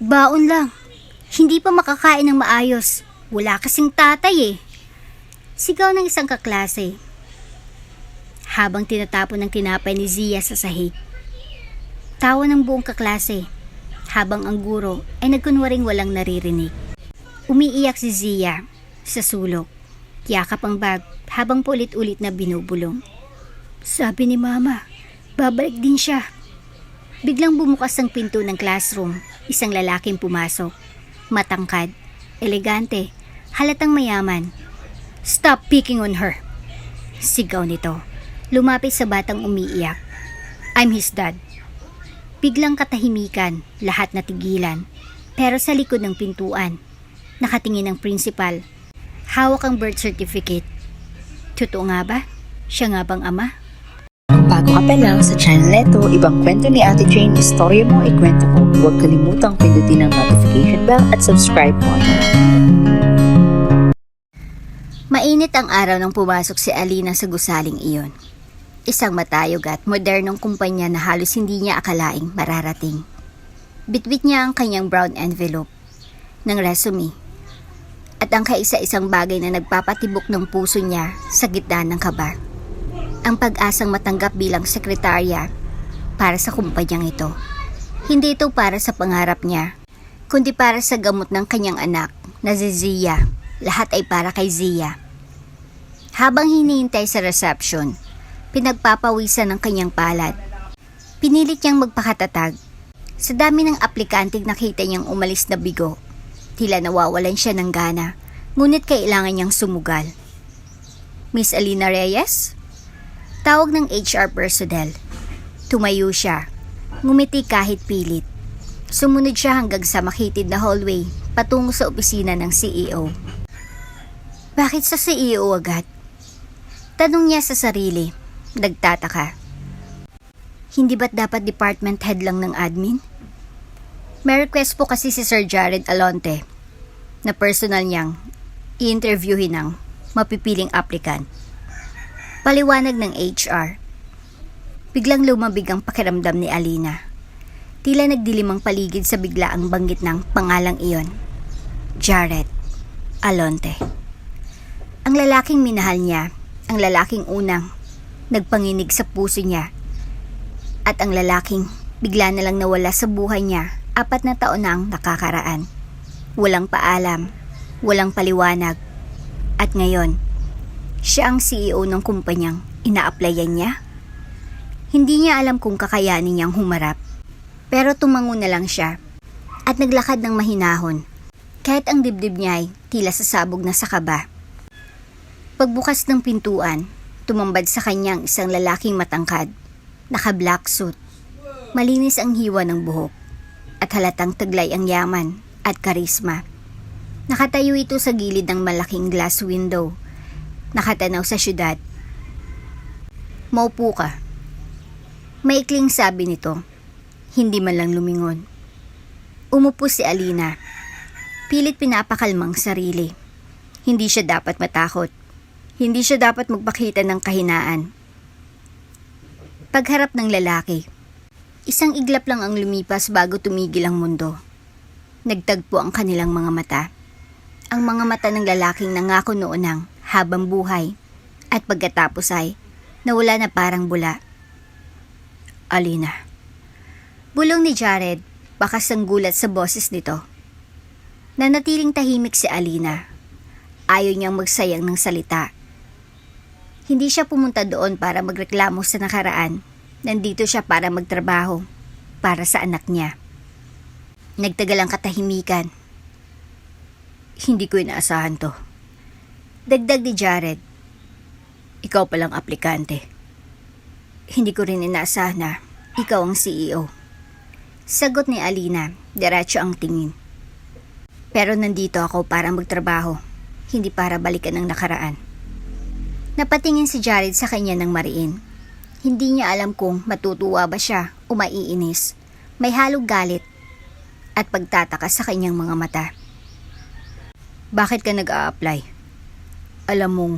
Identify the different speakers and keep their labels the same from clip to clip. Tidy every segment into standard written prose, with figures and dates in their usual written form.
Speaker 1: Baon lang. Hindi pa makakain ng maayos. Wala kasing tatay eh. Sigaw ng isang kaklase. Habang tinatapon ng tinapay ni Zia sa sahig. Tawa ng buong kaklase. Habang ang guro ay nagkunwaring walang naririnig. Umiiyak si Zia sa sulok. Yakap ang bag habang paulit-ulit na binubulong. Sabi ni Mama, babalik din siya. Biglang bumukas ang pinto ng classroom. Isang lalaking pumasok. Matangkad, elegante, halatang mayaman. Stop picking on her. Sigaw nito. Lumapit sa batang umiiyak. I'm his dad. Biglang katahimikan, lahat natigilan. Pero sa likod ng pintuan, nakatingin ang principal. Hawak ang birth certificate. Totoo nga ba? Siya nga bang ama?
Speaker 2: Kung bago ka pa lang sa channel neto, ibang kwento ni Ate Jane, istorya mo, ikwento ko. Huwag kalimutang pindutin ang notification bell at subscribe button.
Speaker 1: Mainit ang araw nang pumasok si Alina sa gusaling iyon. Isang matayog at modernong kumpanya na halos hindi niya akalaing mararating. Bitbit niya ang kanyang brown envelope ng resume at ang kaisa-isang bagay na nagpapatibok ng puso niya sa gitna ng kaba. Ang pag-asang matanggap bilang sekretarya para sa kumpanyang ito. Hindi ito para sa pangarap niya, kundi para sa gamot ng kanyang anak na si Zia. Lahat ay para kay Zia. Habang hinihintay sa reception, pinagpapawisan ng kanyang palad. Pinilit niyang magpakatatag. Sa dami ng aplikanteng nakita niyang umalis na bigo, tila nawawalan siya ng gana, ngunit kailangan niyang sumugal. Miss Alina Reyes? Tawag ng HR personnel. Tumayo siya. Ngumiti kahit pilit. Sumunod siya hanggang sa makitid na hallway patungo sa opisina ng CEO. Bakit sa CEO agad? Tanong niya sa sarili. Nagtataka. Hindi ba't dapat department head lang ng admin? May request po kasi si Sir Jared Alonte na personal niyang i-interviewin ng mapipiling applicant. Paliwanag ng HR. Biglang lumabig ang pakiramdam ni Alina. Tila nagdilim ang paligid sa biglaang banggit ng pangalang iyon. Jared Alonte. Ang lalaking minahal niya, ang lalaking unang nagpanginig sa puso niya, at ang lalaking bigla na lang nawala sa buhay niya 4 na taon na ang nakakaraan. Walang paalam, walang paliwanag, at ngayon, siya ang CEO ng kumpanyang ina-applyan niya. Hindi niya alam kung kakayanin niyang humarap. Pero tumango na lang siya at naglakad ng mahinahon. Kahit ang dibdib niya ay tila sasabog na sa kaba. Pagbukas ng pintuan, tumambad sa kanyang isang lalaking matangkad, naka-black suit. Malinis ang hiwa ng buhok at halatang taglay ang yaman at karisma. Nakatayo ito sa gilid ng malaking glass window. Nakatanaw sa syudad. Maupo ka. Maikling sabi nito. Hindi man lang lumingon. Umupo si Alina. Pilit pinapakalmang sarili. Hindi siya dapat matakot. Hindi siya dapat magpakita ng kahinaan. Pagharap ng lalaki, isang iglap lang ang lumipas bago tumigil ang mundo. Nagtagpo ang kanilang mga mata. Ang mga mata ng lalaking nangako noon ng habang buhay at pagkatapos ay nawala na parang bula. Alina. Bulong ni Jared, bakas ang gulat sa boses nito. Nanatiling tahimik si Alina. Ayaw niyang magsayang ng salita. Hindi siya pumunta doon para magreklamo sa nakaraan. Nandito siya para magtrabaho, para sa anak niya. Nagtagal ang katahimikan. Hindi ko inaasahan to. Dagdag ni Jared. Ikaw palang aplikante. Hindi ko rin inaasahan na ikaw ang CEO. Sagot ni Alina, diretso ang tingin. Pero nandito ako para magtrabaho, hindi para balikan ang nakaraan. Napatingin si Jared sa kanya ng mariin. Hindi niya alam kung matutuwa ba siya o maiinis. May halong galit at pagtataka sa kanyang mga mata. Bakit ka nag-a-apply? Alam mong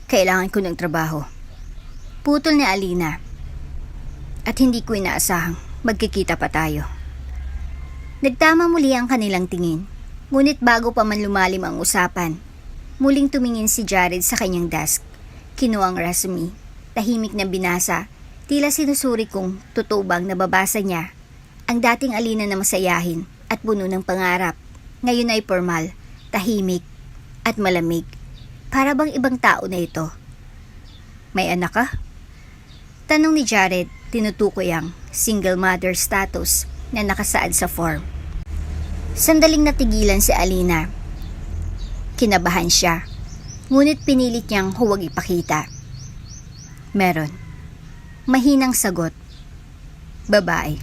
Speaker 1: kailangan ko ng trabaho. Putol ni Alina. At hindi ko inaasahang magkikita pa tayo. Nagtama muli ang kanilang tingin. Ngunit bago pa man lumalim ang usapan, muling tumingin si Jared sa kanyang desk. Kinuha ang resume. Tahimik na binasa. Tila sinusuri kung totoo bang nababasa niya. Ang dating Alina na masayahin at puno ng pangarap. Ngayon ay formal, tahimik, at malamig. Para bang ibang tao na ito. May anak ka? Tanong ni Jared, tinutukoy ang single mother status na nakasaad sa form. Sandaling natigilan si Alina. Kinabahan siya, ngunit pinilit niyang huwag ipakita. Meron. Mahinang sagot. Babae.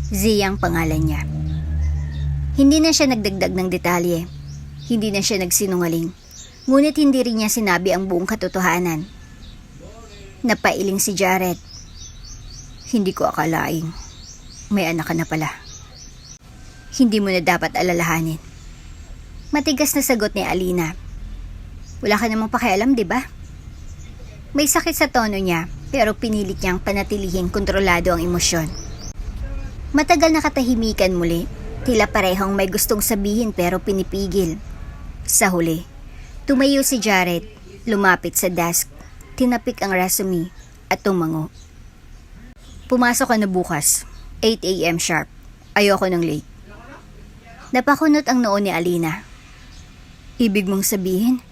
Speaker 1: Zia ang pangalan niya. Hindi na siya nagdagdag ng detalye. Hindi na siya nagsinungaling. Ngunit hindi rin niya sinabi ang buong katotohanan. Napailing si Jared. Hindi ko akalaing may anak ka na pala. Hindi mo na dapat alalahanin. Matigas na sagot ni Alina. Wala ka namang pakialam, di ba? May sakit sa tono niya, pero pinilit niyang panatilihing kontrolado ang emosyon. Matagal na katahimikan muli, tila parehong may gustong sabihin pero pinipigil. Sa huli, tumayo si Jared, lumapit sa desk, tinapik ang resume at tumango. Pumasok ka na bukas, 8 a.m. sharp. Ayoko ng late. Napakunot ang noo ni Alina. Ibig mong sabihin?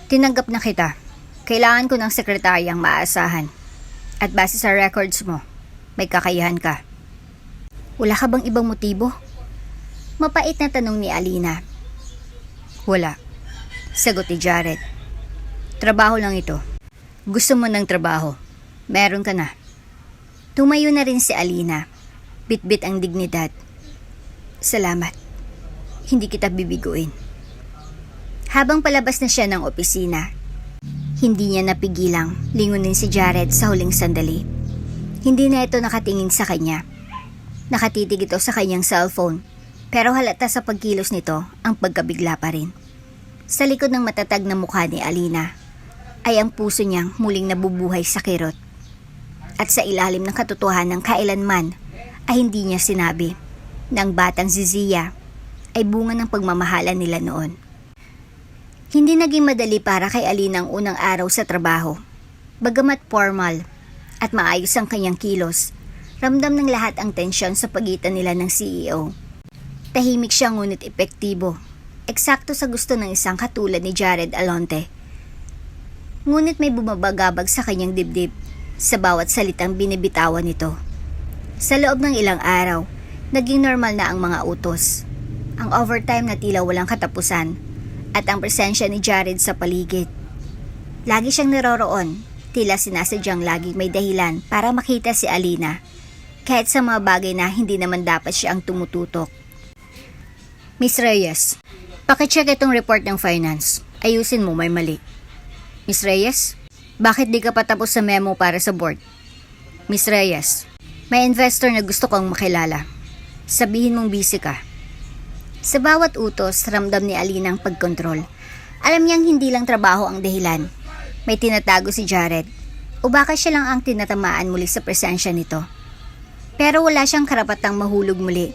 Speaker 1: Tinanggap na kita. Kailangan ko ng sekretaryang maaasahan. At base sa records mo, may kakayahan ka. Wala ka bang ibang motibo? Mapait na tanong ni Alina. Wala. Sagot ni Jared. Trabaho lang ito. Gusto mo ng trabaho. Meron ka na. Tumayo na rin si Alina. Bitbit ang dignidad. Salamat. Hindi kita bibiguin. Habang palabas na siya ng opisina, hindi niya napigilang lingunin si Jared sa huling sandali. Hindi na ito nakatingin sa kanya. Nakatitig ito sa kanyang cellphone, pero halata sa pagkilos nito ang pagkabigla pa rin. Sa likod ng matatag na mukha ni Alina, ay ang puso niyang muling nabubuhay sa kirot. At sa ilalim ng katotohanan ng kailanman ay hindi niya sinabi na ang batang si Zia ay bunga ng pagmamahalan nila noon. Hindi naging madali para kay Alina ang unang araw sa trabaho. Bagamat formal at maayos ang kanyang kilos, ramdam ng lahat ang tensyon sa pagitan nila ng CEO. Tahimik siya ngunit epektibo, eksakto sa gusto ng isang katulad ni Jared Alonte. Ngunit may bumabagabag sa kanyang dibdib sa bawat salitang binibitawan nito. Sa loob ng ilang araw, naging normal na ang mga utos. Ang overtime na tila walang katapusan at ang presensya ni Jared sa paligid. Lagi siyang naroroon, tila sinasadyang laging may dahilan para makita si Alina, kahit sa mga bagay na hindi naman dapat siya ang tumututok. Miss Reyes, pakicheck itong report ng finance. Ayusin mo, may mali. Miss Reyes, bakit di ka pa tapos sa memo para sa board? Miss Reyes, may investor na gusto kong makilala. Sabihin mong busy ka. Sa bawat utos, ramdam ni Alina ang pagkontrol. Alam niyang hindi lang trabaho ang dahilan. May tinatago si Jared. O baka siya lang ang tinatamaan muli sa presensya nito. Pero wala siyang karapatang mahulog muli.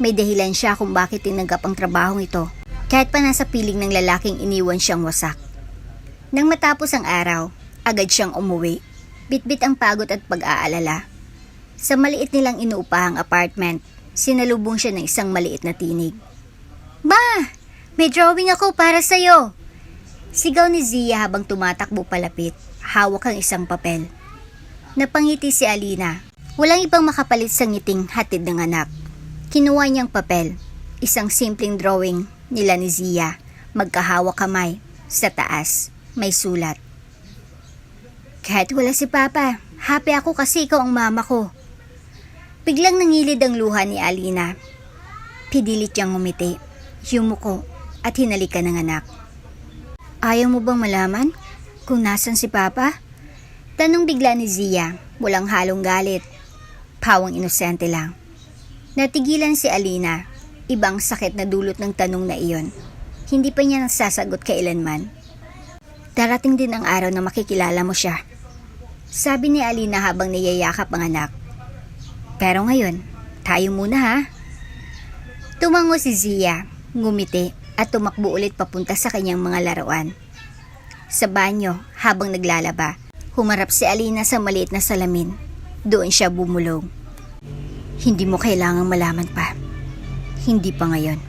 Speaker 1: May dahilan siya kung bakit tinanggap ang trabahong ito. Kahit pa nasa piling ng lalaking iniwan siyang wasak. Nang matapos ang araw, agad siyang umuwi. Bitbit ang pagod at pag-aalala. Sa maliit nilang inuupahang apartment, sinalubong siya ng isang maliit na tinig. Ba! May drawing ako para sa'yo! Sigaw ni Zia habang tumatakbo palapit, hawak ang isang papel. Napangiti si Alina. Walang ibang makapalit sa ngiting hatid ng anak. Kinuha niyang papel, isang simpleng drawing nila ni Zia, magkahawak kamay, sa taas, may sulat. Kahit wala si Papa, happy ako kasi ikaw ang mama ko. Biglang nangilid ang luha ni Alina. Pidilit niyang ngumiti, yumuko at hinalikan ng anak. Ayaw mo bang malaman kung nasan si Papa? Tanong bigla ni Zia, walang halong galit. Pawang inosente lang. Natigilan si Alina, ibang sakit na dulot ng tanong na iyon. Hindi pa niya nasasagot kailanman. Darating din ang araw na makikilala mo siya. Sabi ni Alina habang niyayakap ang anak. Pero ngayon, tayo muna ha. Tumango si Zia, ngumiti at tumakbo ulit papunta sa kanyang mga laruan. Sa banyo, habang naglalaba, humarap si Alina sa maliit na salamin. Doon siya bumulong. Hindi mo kailangang malaman pa. Hindi pa ngayon.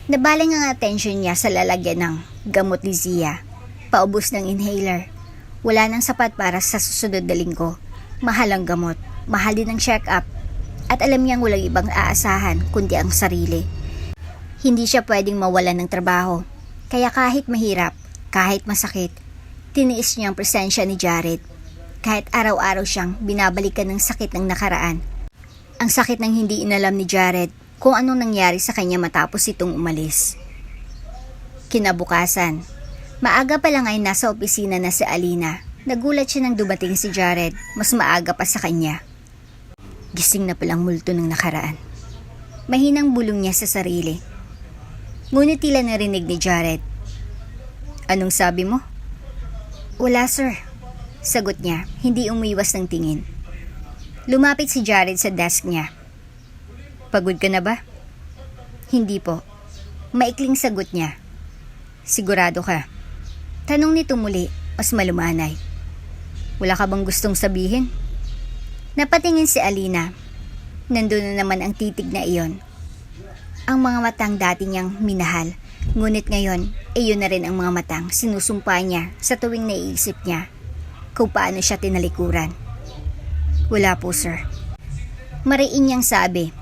Speaker 1: Nabaling ang atensyon niya sa lalagyan ng gamot ni Zia. Paubos ng inhaler. Wala nang sapat para sa susunod na linggo. Mahal ang gamot, mahal din ang check-up. At alam niyang walang ibang aasahan kundi ang sarili. Hindi siya pwedeng mawalan ng trabaho. Kaya kahit mahirap, kahit masakit, tiniis niya ang presensya ni Jared. Kahit araw-araw siyang binabalikan ng sakit ng nakaraan. Ang sakit ng hindi inalam ni Jared kung anong nangyari sa kanya matapos itong umalis. Kinabukasan, maaga pa lang ay nasa opisina na si Alina. Nagulat siya nang dumating si Jared, mas maaga pa sa kanya. Gising na palang multo ng nakaraan. Mahinang bulong niya sa sarili. Ngunit tila narinig ni Jared. Anong sabi mo? Wala sir. Sagot niya, hindi umiwas ng tingin. Lumapit si Jared sa desk niya. Pagod ka na ba? Hindi po. Maikling sagot niya. Sigurado ka? Tanong nito muli, mas malumanay. Wala ka bang gustong sabihin? Napatingin si Alina. Nandun na naman ang titig na iyon. Ang mga matang dati niyang minahal. Ngunit ngayon, iyon na rin ang mga matang sinusumpa niya sa tuwing naiisip niya kung paano siya tinalikuran. Wala po sir. Mariin niyang sabi.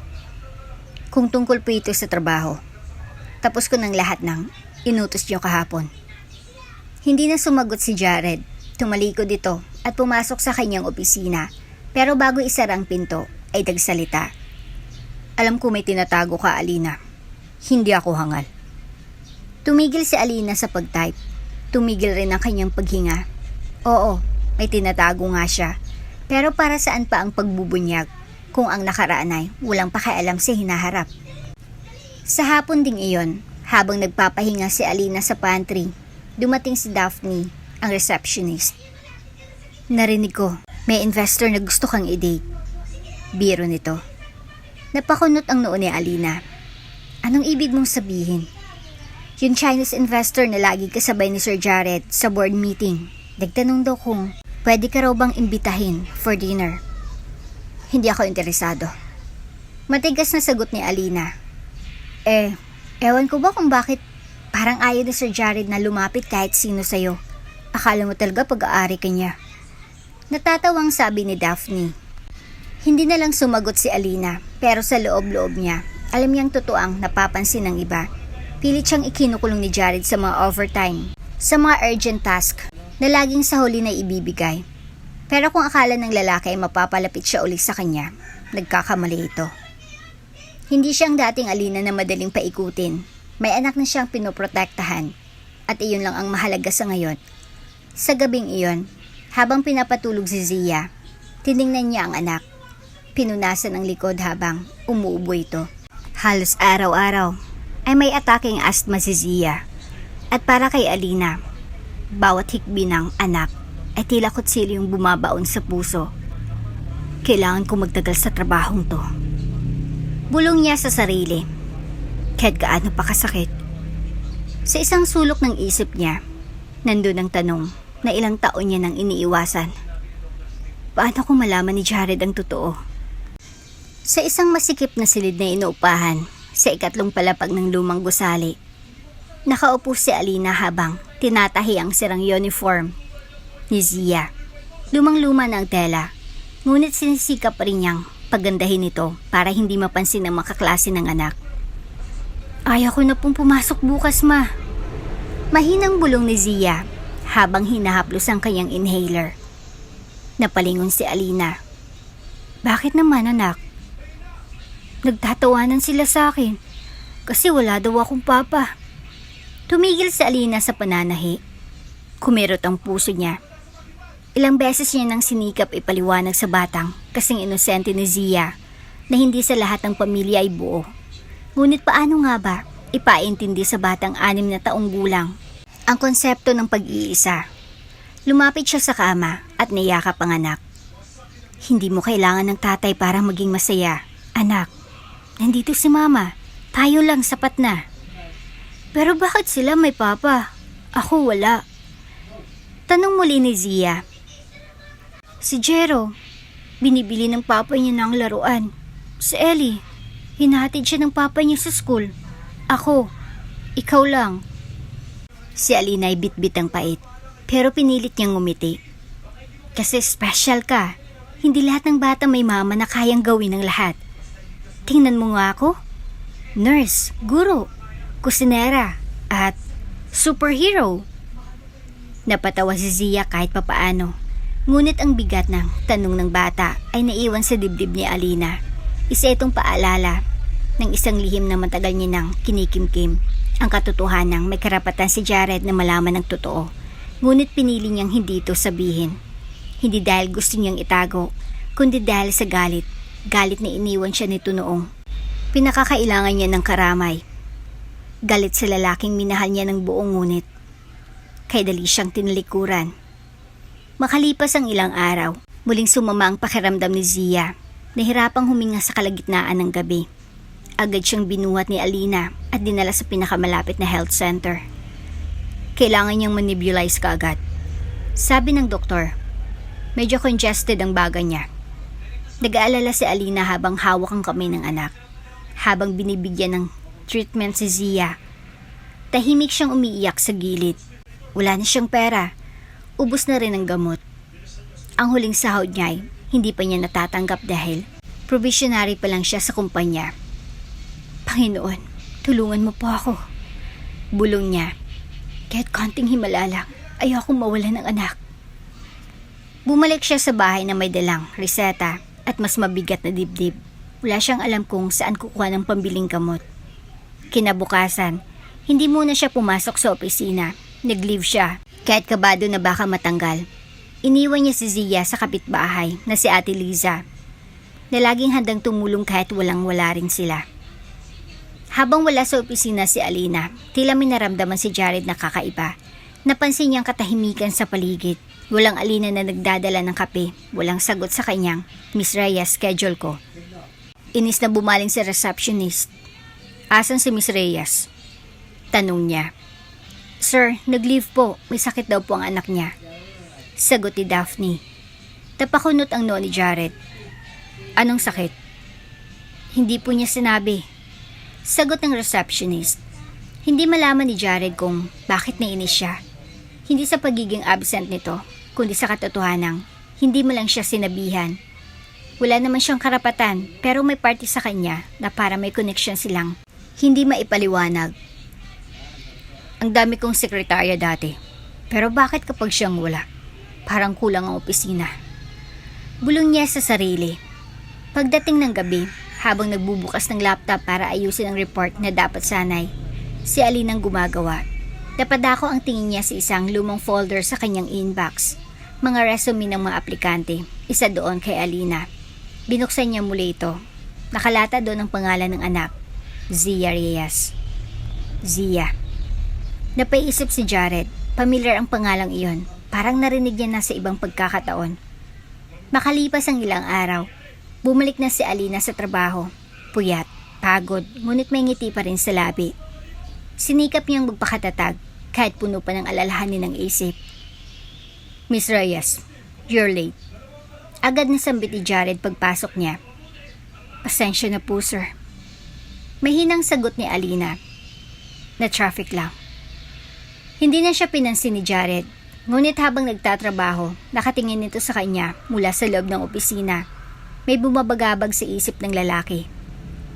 Speaker 1: Kung tungkol po ito sa trabaho. Tapos ko ng lahat ng inutos niyo kahapon. Hindi na sumagot si Jared. Tumalikod ito at pumasok sa kanyang opisina. Pero bago isara ang pinto, ay nagsalita. Alam ko may tinatago ka, Alina. Hindi ako hangal. Tumigil si Alina sa pag-type. Tumigil rin ang kanyang paghinga. Oo, may tinatago nga siya. Pero para saan pa ang pagbubunyag kung ang nakaraan ay walang pakialam sa hinaharap? Sa hapon ding iyon, habang nagpapahinga si Alina sa pantry, dumating si Daphne, ang receptionist. Narinig ko. May investor na gusto kang i-date. Biro nito. Napakunot ang noo ni Alina. Anong ibig mong sabihin? Yung Chinese investor na lagi kasabay ni Sir Jared sa board meeting. Nagtanong daw kung pwede ka raw bang imbitahin for dinner. Hindi ako interesado. Matigas na sagot ni Alina. Ewan ko ba kung bakit parang ayaw ni Sir Jared na lumapit kahit sino sa'yo. Akala mo talaga pag-aari ka niya. Natatawang sabi ni Daphne. Hindi na lang sumagot si Alina, pero sa loob-loob niya, alam niyang totoang napapansin ng iba. Pilit siyang ikinukulong ni Jared sa mga overtime, sa mga urgent task na laging sa huli na ibibigay. Pero kung akala ng lalaki ay mapapalapit siya ulit sa kanya, nagkakamali ito. Hindi siyang dating Alina na madaling paikutin. May anak na siyang pinoprotektahan, at iyon lang ang mahalaga sa ngayon. Sa gabing iyon, habang pinapatulog si Zia, tiningnan niya ang anak. Pinunasan ang likod habang umuubo ito. Halos araw-araw ay may ataking asthma si Zia. At para kay Alina, bawat hikbi ng anak ay tila kutsilyo yung bumabaon sa puso. Kailangan ko magtagal sa trabahong to. Bulong niya sa sarili. Kahit gaano pa kasakit. Sa isang sulok ng isip niya, nandun ang tanong na ilang taon niya nang iniiwasan. Paano ko malaman ni Jared ang totoo? Sa isang masikip na silid na inuupahan, sa ikatlong palapag ng lumang gusali, nakaupo si Alina habang tinatahi ang sirang uniform ni Zia. Lumang-luma na ang tela, ngunit sinisikap rin niyang pagandahin ito para hindi mapansin ng makaklase ng anak. Ayaw ko na pong pumasok bukas, ma. Mahinang bulong ni Zia habang hinahaplos ang kanyang inhaler. Napalingon si Alina. Bakit naman, anak? Nagtatawanan sila sa akin kasi wala daw akong papa. Tumigil si Alina sa pananahi. Kumirot ang puso niya. Ilang beses niya nang sinikap ipaliwanag sa batang kasing inosente ni Zia na hindi sa lahat ng pamilya ay buo. Ngunit paano nga ba ipaintindi sa batang 6 na taong gulang ang konsepto ng pag-iisa? Lumapit siya sa kama at niyakap ang anak. Hindi mo kailangan ng tatay para maging masaya, anak. nandito si Mama. Tayo lang, sapat na. Pero bakit sila may papa? Ako wala. Tanong muli ni Zia. Si Jero, binibili ng papa niya ng laruan. Si Ellie, hinahatid siya ng papa niya sa school. Ako, ikaw lang. Si Alina ay bitbit ang pait, pero pinilit niyang ngumiti. Kasi special ka. Hindi lahat ng bata may mama na kayang gawin ng lahat. Tingnan mo nga ako. Nurse, guro, kusinera, at superhero. Napatawa si Zia kahit papaano. Ngunit ang bigat ng tanong ng bata ay naiwan sa dibdib ni Alina. Isa itong paalala ng isang lihim na matagal niya nang kinikimkim. Ang katotohanang may karapatan si Jared na malaman ng totoo. Ngunit pinili niyang hindi ito sabihin. Hindi dahil gusto niyang itago, kundi dahil sa galit. Galit na iniwan siya nito noong pinakakailangan niya ng karamay. Galit sa lalaking minahal niya ng buong ngunit kay dali siyang tinalikuran. Makalipas ang ilang araw, muling sumama ang pakiramdam ni Zia. Nahirapang huminga sa kalagitnaan ng gabi. Agad siyang binuhat ni Alina at dinala sa pinakamalapit na health center. Kailangan niyang manebulize kaagad. Sabi ng doktor, medyo congested ang baga niya. Nag-aalala si Alina habang hawak ang kamay ng anak. Habang binibigyan ng treatment si Zia, tahimik siyang umiiyak sa gilid. Wala na siyang pera. Ubos na rin ang gamot. Ang huling sahod niya ay hindi pa niya natatanggap dahil probationary pa lang siya sa kumpanya. Panginoon, tulungan mo po ako. Bulong niya. Kahit konting himala lang, ayokong mawalan ng anak. Bumalik siya sa bahay na may dalang reseta at mas mabigat na dibdib. Wala siyang alam kung saan kukuha ng pambiling gamot. Kinabukasan, hindi muna siya pumasok sa opisina. Nag-leave siya, kahit kabado na baka matanggal. Iniwan niya si Zia sa kapitbahay na si Ate Liza, na laging handang tumulong kahit walang-wala rin sila. Habang wala sa opisina si Alina, tila may naramdaman si Jared na kakaiba. Napansin niyang katahimikan sa paligid. Walang Alina na nagdadala ng kape. Walang sagot sa kanyang, Miss Reyes, schedule ko. Inis na bumaling sa receptionist. Asan si Miss Reyes? Tanong niya. Sir, nag-leave po. May sakit daw po ang anak niya. Sagot ni Daphne. Tapakunot ang noo ni Jared. Anong sakit? Hindi po niya sinabi. Sagot ng receptionist. Hindi malaman ni Jared kung bakit nainis siya. Hindi sa pagiging absent nito, kundi sa katotohanang hindi mo lang siya sinabihan. Wala naman siyang karapatan, pero may party sa kanya na para may connection silang hindi maipaliwanag. Ang dami kong sekretarya dati, pero bakit kapag siyang wala? Parang kulang ang opisina. Bulong niya sa sarili. Pagdating ng gabi, habang nagbubukas ng laptop para ayusin ang report na dapat sanay, si Alina ang gumagawa. Napadako ang tingin niya sa isang lumang folder sa kanyang inbox. Mga resume ng mga aplikante, isa doon kay Alina. Binuksan niya muli ito. Nakalata doon ang pangalan ng anak, Zia Reyes. Zia. Napaisip si Jared, pamilyar ang pangalang iyon. Parang narinig niya na sa ibang pagkakataon. Makalipas ang ilang araw, bumalik na si Alina sa trabaho. Puyat, pagod, ngunit may ngiti pa rin sa labi. Sinikap niyang magpakatatag kahit puno pa ng alalahanin ng isip. Miss Reyes, you're late. Agad na sambit ni Jared pagpasok niya. Pasensya na po, sir. Mahinang sagot ni Alina. Na traffic lang. Hindi na siya pinansin ni Jared. Ngunit habang nagtatrabaho, nakatingin nito sa kanya mula sa loob ng opisina. May bumabagabag sa isip ng lalaki.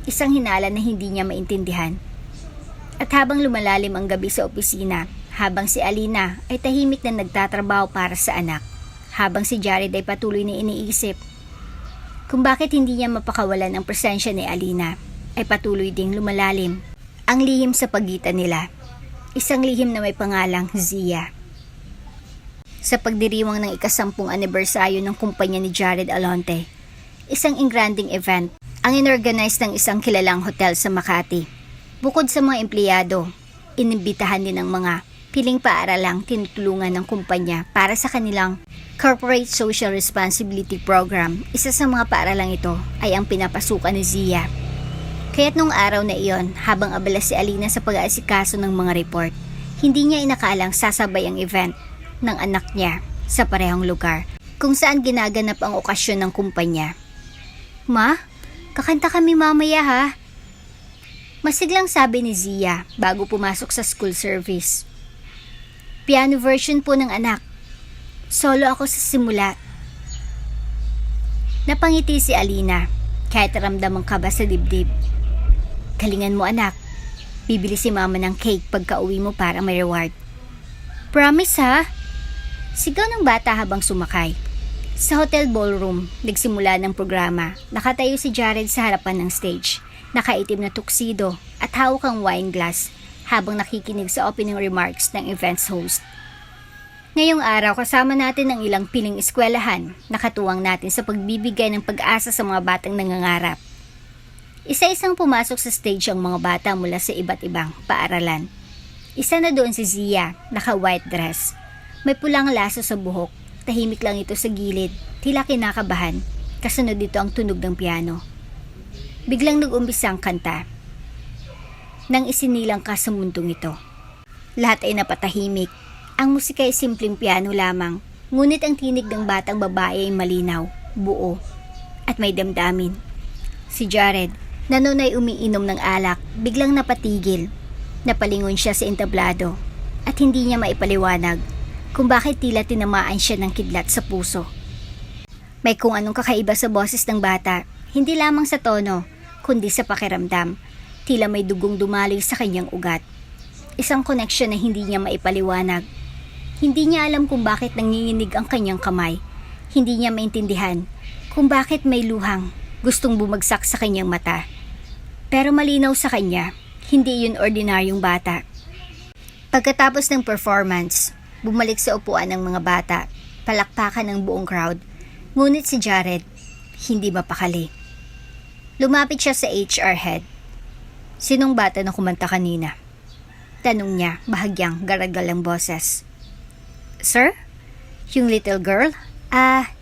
Speaker 1: Isang hinala na hindi niya maintindihan. At habang lumalalim ang gabi sa opisina, habang si Alina ay tahimik na nagtatrabaho para sa anak, habang si Jared ay patuloy na iniisip kung bakit hindi niya mapakawalan ang presensya ni Alina, ay patuloy ding lumalalim ang lihim sa pagitan nila. Isang lihim na may pangalang Zia. Sa pagdiriwang ng ika-10 anibersaryo ng kumpanya ni Jared Alonte, isang engranding event ang inorganize ng isang kilalang hotel sa Makati. Bukod sa mga empleyado, inimbitahan din ng mga piling paaralang tinutulungan ng kumpanya para sa kanilang Corporate Social Responsibility Program. Isa sa mga paaralang ito ay ang pinapasukan ni Zia. Kaya't nung araw na iyon, habang abala si Alina sa pag-aasikaso ng mga report, hindi niya inakaalang sasabay ang event ng anak niya sa parehong lugar kung saan ginaganap ang okasyon ng kumpanya. Ma, kakanta kami mamaya ha? Masiglang sabi ni Zia bago pumasok sa school service. Piano version po ng anak. Solo ako sa simula. Napangiti si Alina kahit ramdam ang kaba sa dibdib. Galingan mo anak. Bibili si mama ng cake pagka uwi mo para may reward. Promise ha? Sigaw ng bata habang sumakay. Sa hotel ballroom, nagsimula ng programa. Nakatayo si Jared sa harapan ng stage. Nakaitim na tuxedo at hawak ang wine glass habang nakikinig sa opening remarks ng events host. Ngayong araw, kasama natin ang ilang piling eskwelahan. Nakatuwang natin sa pagbibigay ng pag-asa sa mga batang nangangarap. Isa-isang pumasok sa stage ang mga bata mula sa iba't ibang paaralan. Isa na doon si Zia, naka-white dress. May pulang laso sa buhok, tahimik lang ito sa gilid, tila kinakabahan, kasunod dito ang tunog ng piano. Biglang nag-umpisa ang kanta. Nang isinilang ka sa mundong ito. Lahat ay napatahimik. Ang musika ay simpleng piano lamang, ngunit ang tinig ng batang babae ay malinaw, buo, at may damdamin. Si Jared, na noon ay umiinom ng alak, biglang napatigil. Napalingon siya sa entablado at hindi niya maipaliwanag kung bakit tila tinamaan siya ng kidlat sa puso. May kung anong kakaiba sa boses ng bata, hindi lamang sa tono, kundi sa pakiramdam. Tila may dugong dumaloy sa kanyang ugat. Isang koneksyon na hindi niya maipaliwanag. Hindi niya alam kung bakit nanginginig ang kanyang kamay. Hindi niya maintindihan kung bakit may luhang gustong bumagsak sa kanyang mata. Pero malinaw sa kanya, hindi yun ordinaryong bata. Pagkatapos ng performance, bumalik sa upuan ng mga bata, palakpakan ng buong crowd, ngunit si Jared, hindi mapakali. Lumapit siya sa HR head. Sinong bata na kumanta kanina? Tanong niya, bahagyang garagal ang boses. Sir? Yung little girl?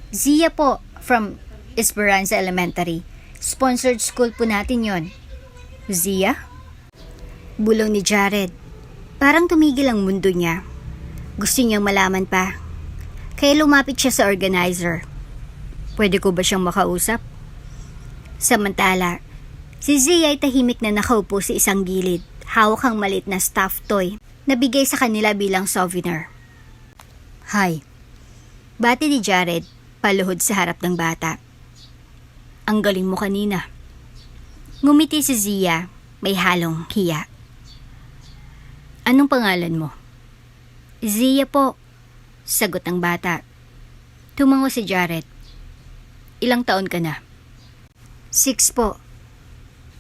Speaker 1: Zia po, from Esperanza Elementary. Sponsored school po natin yon. Zia? Bulong ni Jared. Parang tumigil ang mundo niya. Gusto niyang malaman pa. Kaya lumapit siya sa organizer. Pwede ko ba siyang makausap? Samantala, si Zia ay tahimik na nakaupo sa isang gilid. Hawak ang maliit na stuffed toy na bigay sa kanila bilang souvenir. Hi. Bati ni Jared, paluhod sa harap ng bata. Ang galing mo kanina. Ngumiti si Zia, may halong hiya. Anong pangalan mo? Zia po, sagot ng bata. Tumango si Jared. Ilang taon ka na? 6 po.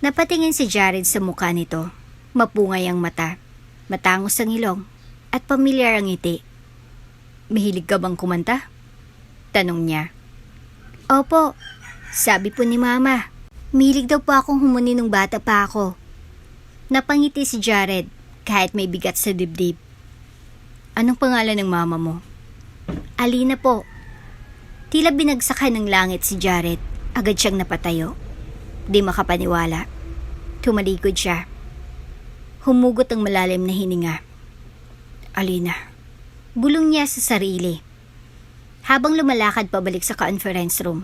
Speaker 1: Napatingin si Jared sa mukha nito. Mapungay ang mata, matangos ang ilong, at pamilyar ang ngiti. Mahilig ka bang kumanta? Tanong niya. Opo, sabi po ni Mama. Mahilig daw po akong humuni nung bata pa ako. Napangiti si Jared kahit may bigat sa dibdib. Anong pangalan ng mama mo? Alina po. Tila binagsakan ng langit si Jared. Agad siyang napatayo. Di makapaniwala. Tumalikod siya. Humugot ang malalim na hininga. Alina. Bulong niya sa sarili. Habang lumalakad pabalik sa conference room,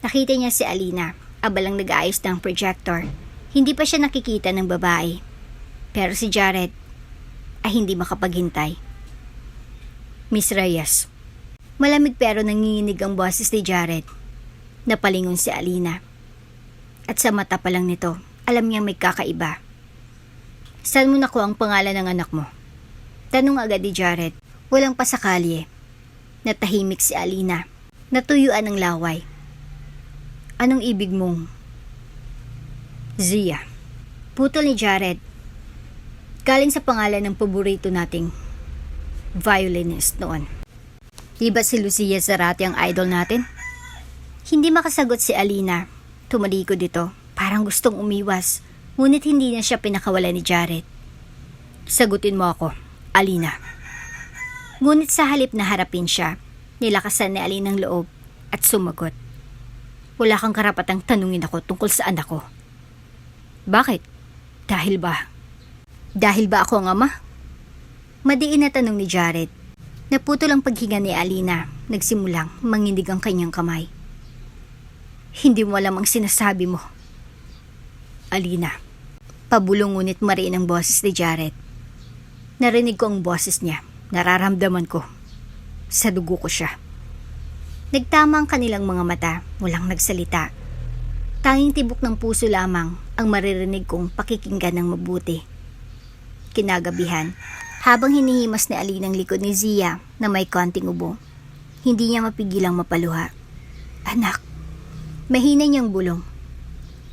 Speaker 1: nakita niya si Alina, abalang nag-aayos ng projector. Hindi pa siya nakikita ng babae. Pero si Jared ay hindi makapaghintay. Miss Reyes. Malamig pero nanginginig ang boses ni Jared. Napalingon si Alina. At sa mata pa lang nito, alam niyang may kakaiba. Saan mo nakuha ang pangalan ng anak mo? Tanong agad ni Jared. Walang pasakalye. Natahimik si Alina. Natuyuan ng laway. Anong ibig mong? Zia. Putol ni Jared. Galing sa pangalan ng paborito nating violinist noon. Di ba si Lucia Zarate ang idol natin? Hindi makasagot si Alina. Tumalikod dito. Parang gustong umiwas. Ngunit hindi na siya pinakawala ni Jared. Sagutin mo ako, Alina. Ngunit sa halip na harapin siya, nilakasan ni Alina ang loob at sumagot. Wala kang karapatang tanungin ako tungkol sa anak ko. Bakit? Dahil ba? Dahil ba ako ang ama? Madiin na tanong ni Jared. Naputol ang paghinga ni Alina. Nagsimulang mangindig ang kanyang kamay. Hindi mo alam ang sinasabi mo. Alina. Pabulong ngunit mariin ang boses ni Jared. Narinig ko ang boses niya. Nararamdaman ko. Sa dugo ko siya. Nagtama ang kanilang mga mata. Walang nagsalita. Tanging tibok ng puso lamang ang maririnig kong pakikinggan ng mabuti. Kinagabihan, habang hinihimas ni Alina ang likod ni Zia na may konting ubo, hindi niya mapigilang mapaluha. Anak, mahina niyang bulong.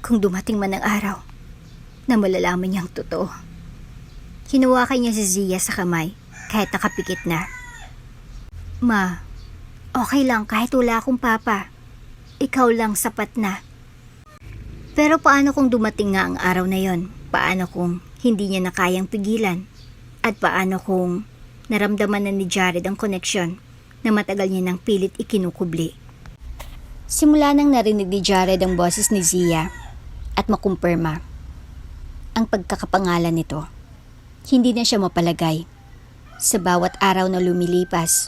Speaker 1: Kung dumating man ang araw na malalaman niyang totoo. Hinuwakan niya si Zia sa kamay kahit nakapikit na. Ma, okay lang kahit wala akong papa. Ikaw lang sapat na. Pero paano kung dumating nga ang araw na yon? Paano kung hindi niya na kayang pigilan? At paano kung naramdaman na ni Jared ang koneksyon na matagal niya nang pilit ikinukubli? Simula nang narinig ni Jared ang boses ni Zia at makumpirma ang pagkakapangalan nito, hindi na siya mapalagay. Sa bawat araw na lumilipas,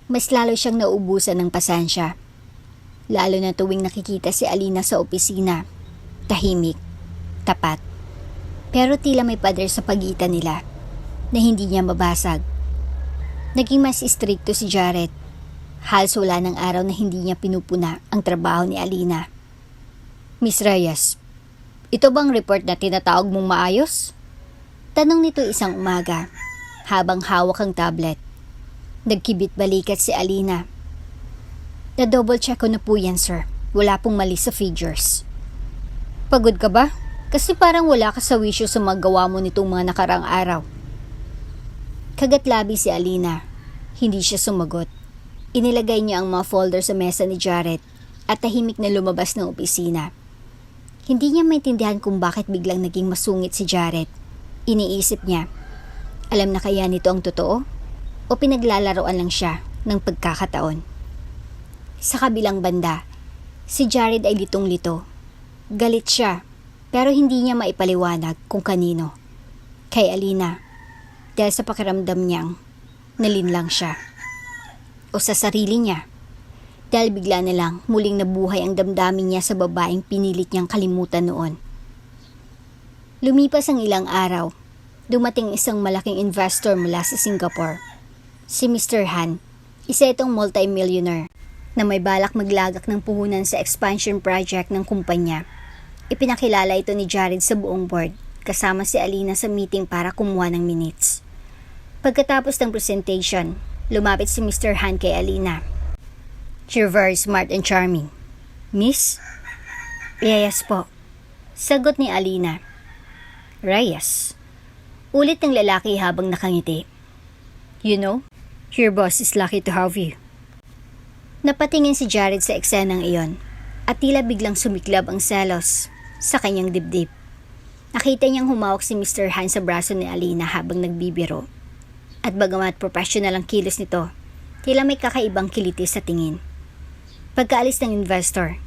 Speaker 1: mas lalo siyang naubusan ng pasensya. Lalo na tuwing nakikita si Alina sa opisina, tahimik, tapat. Pero tila may pader sa pagitan nila na hindi niya mabasag. Naging mas istrikto si Jared. Halos wala ng araw na hindi niya pinupuna ang trabaho ni Alina. Miss Reyes, ito bang report na tinatawag mong maayos? Tanong nito isang umaga habang hawak ang tablet. Nagkibit balikat si Alina. Na-double check ko na po yan, sir. Wala pong mali sa figures. Pagod ka ba? Kasi parang wala ka sa wisyo sa magawa mo nitong mga nakarang araw. Kagatlabi si Alina. Hindi siya sumagot. Inilagay niya ang mga folder sa mesa ni Jared at tahimik na lumabas ng opisina. Hindi niya maintindihan kung bakit biglang naging masungit si Jared. Iniisip niya, alam na kaya nito ang totoo? O pinaglalaroan lang siya ng pagkakataon? Sa kabilang banda, si Jared ay litong-lito. Galit siya, pero hindi niya maipaliwanag kung kanino. Kay Alina, dahil sa pakiramdam niyang nalinlang siya. O sa sarili niya, dahil bigla na lang muling nabuhay ang damdamin niya sa babaeng pinilit niyang kalimutan noon. Lumipas ang ilang araw, dumating isang malaking investor mula sa Singapore. Si Mr. Han, isa itong multi-millionaire na may balak maglagak ng puhunan sa expansion project ng kumpanya. Ipinakilala ito ni Jared sa buong board, kasama si Alina sa meeting para kumuha ng minutes. Pagkatapos ng presentation, lumapit si Mr. Han kay Alina. You're very smart and charming. Miss? Reyes po. Sagot ni Alina. Reyes. Ulit ng lalaki habang nakangiti. You know, your boss is lucky to have you. Napatingin si Jared sa eksenang iyon at tila biglang sumiklab ang selos sa kanyang dibdib. Nakita niyang humawak si Mr. Han sa braso ni Alina habang nagbibiro. At bagamat professional ang kilos nito, tila may kakaibang kiliti sa tingin. Pagkaalis ng investor,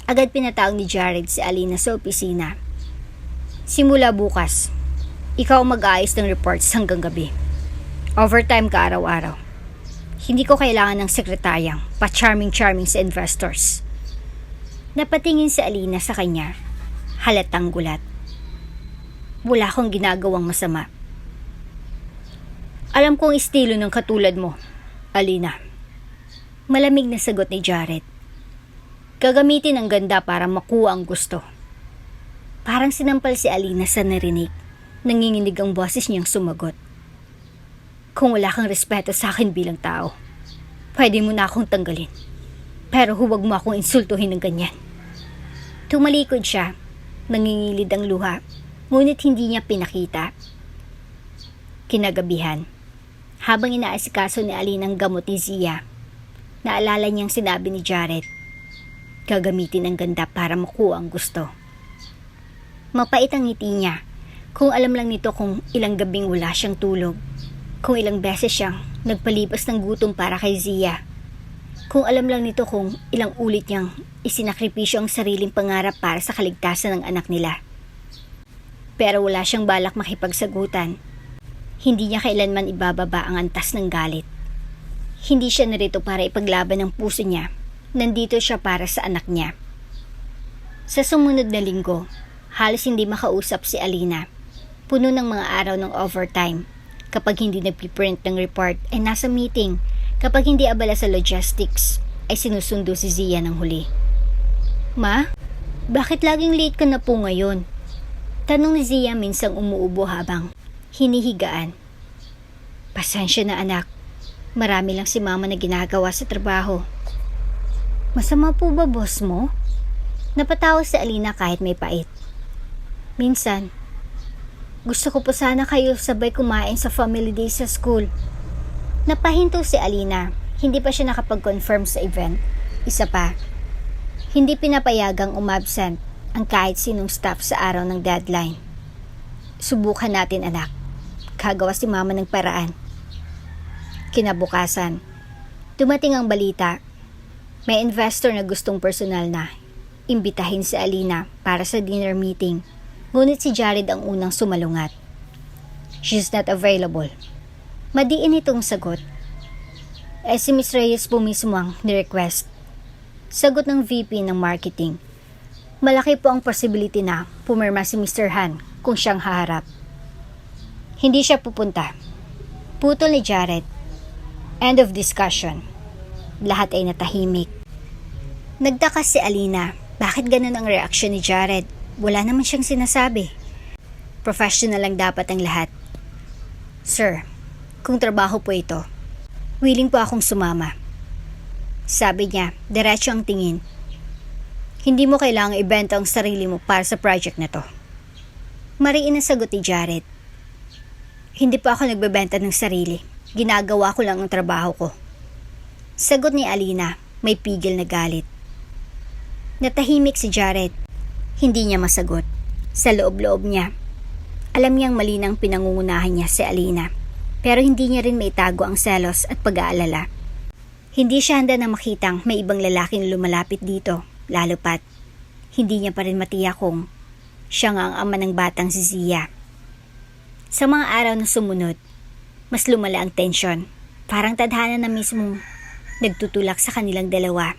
Speaker 1: agad pinatawag ni Jared si Alina sa opisina. Simula bukas, ikaw mag-aayos ng reports hanggang gabi. Overtime ka araw-araw. Hindi ko kailangan ng sekretaryang pa-charming-charming sa investors. Napatingin si Alina sa kanya, halatang gulat. Wala akong ginagawang masama. Alam kong estilo ng katulad mo, Alina. Malamig na sagot ni Jared. Gagamitin ang ganda para makuha ang gusto. Parang sinampal si Alina sa narinig. Nanginginig ang boses niyang sumagot. Kung wala kang respeto sa akin bilang tao, pwede mo na akong tanggalin. Pero huwag mo akong insultuhin ng ganyan. Tumalikod siya, nangingilid ang luha, ngunit hindi niya pinakita. Kinagabihan, habang inaasikaso ni Alina ang gamot ni Zia, naalala niyang sinabi ni Jared, gagamitin ang ganda para makuha ang gusto. Mapait ang ngiti niya, kung alam lang nito kung ilang gabing wala siyang tulog. Kung ilang beses siyang nagpalipas ng gutom para kay Zia. Kung alam lang nito kung ilang ulit niyang isinakripisyo ang sariling pangarap para sa kaligtasan ng anak nila. pero wala siyang balak makipagsagutan. Hindi niya kailanman ibababa ang antas ng galit. Hindi siya narito para ipaglaban ang puso niya. Nandito siya para sa anak niya. Sa sumunod na linggo, halos hindi makausap si Alina. Puno ng mga araw ng overtime. Kapag hindi nagpiprint ng report ay nasa meeting. Kapag hindi abala sa logistics ay sinusundo si Zia ng huli. Ma, bakit laging late ka na po ngayon? Tanong ni Zia minsang umuubo habang hinihigaan. Pasensya na anak. Marami lang si mama na ginagawa sa trabaho. Masama po ba boss mo? Napatawa si Alina kahit may pait. Minsan, gusto ko po sana kayo sabay kumain sa family day sa school. Napahinto si Alina. Hindi pa siya nakapag-confirm sa event. Isa pa, hindi pinapayagang umabsent ang kahit sinong staff sa araw ng deadline. Subukan natin anak. Gagawa si mama ng paraan. Kinabukasan, dumating ang balita. May investor na gustong personal na imbitahin si Alina para sa dinner meeting. Ngunit si Jared ang unang sumalungat. She's not available. Madiin itong sagot. Si Miss Reyes po mismo ang ni-request. Sagot ng VP ng marketing. Malaki po ang possibility na pumirma si Mr. Han kung siyang haharap. Hindi siya pupunta. Putol ni Jared. End of discussion. Lahat ay natahimik. Nagtakas si Alina. Bakit ganun ang reaksyon ni Jared? Wala naman siyang sinasabi. Professional lang dapat ang lahat. Sir, kung trabaho po ito, willing po akong sumama. Sabi niya, diretso ang tingin. Hindi mo kailangang ibenta ang sarili mo para sa project na to. Mariin ang sagot ni Jared. Hindi pa ako nagbebenta ng sarili. Ginagawa ko lang ang trabaho ko. Sagot ni Alina, may pigil na galit. Natahimik si Jared. Hindi niya masagot. Sa loob-loob niya, alam niyang mali nang pinangungunahan niya si Alina. Pero hindi niya rin maitago ang selos at pag-aalala. Hindi siya handa na makitang may ibang lalaking lumalapit dito, lalo pat hindi niya pa rin matiyak kung siya nga ang ama ng batang si Zia. Sa mga araw na sumunod, mas lumala ang tensyon. Parang tadhana na mismong nagtutulak sa kanilang dalawa,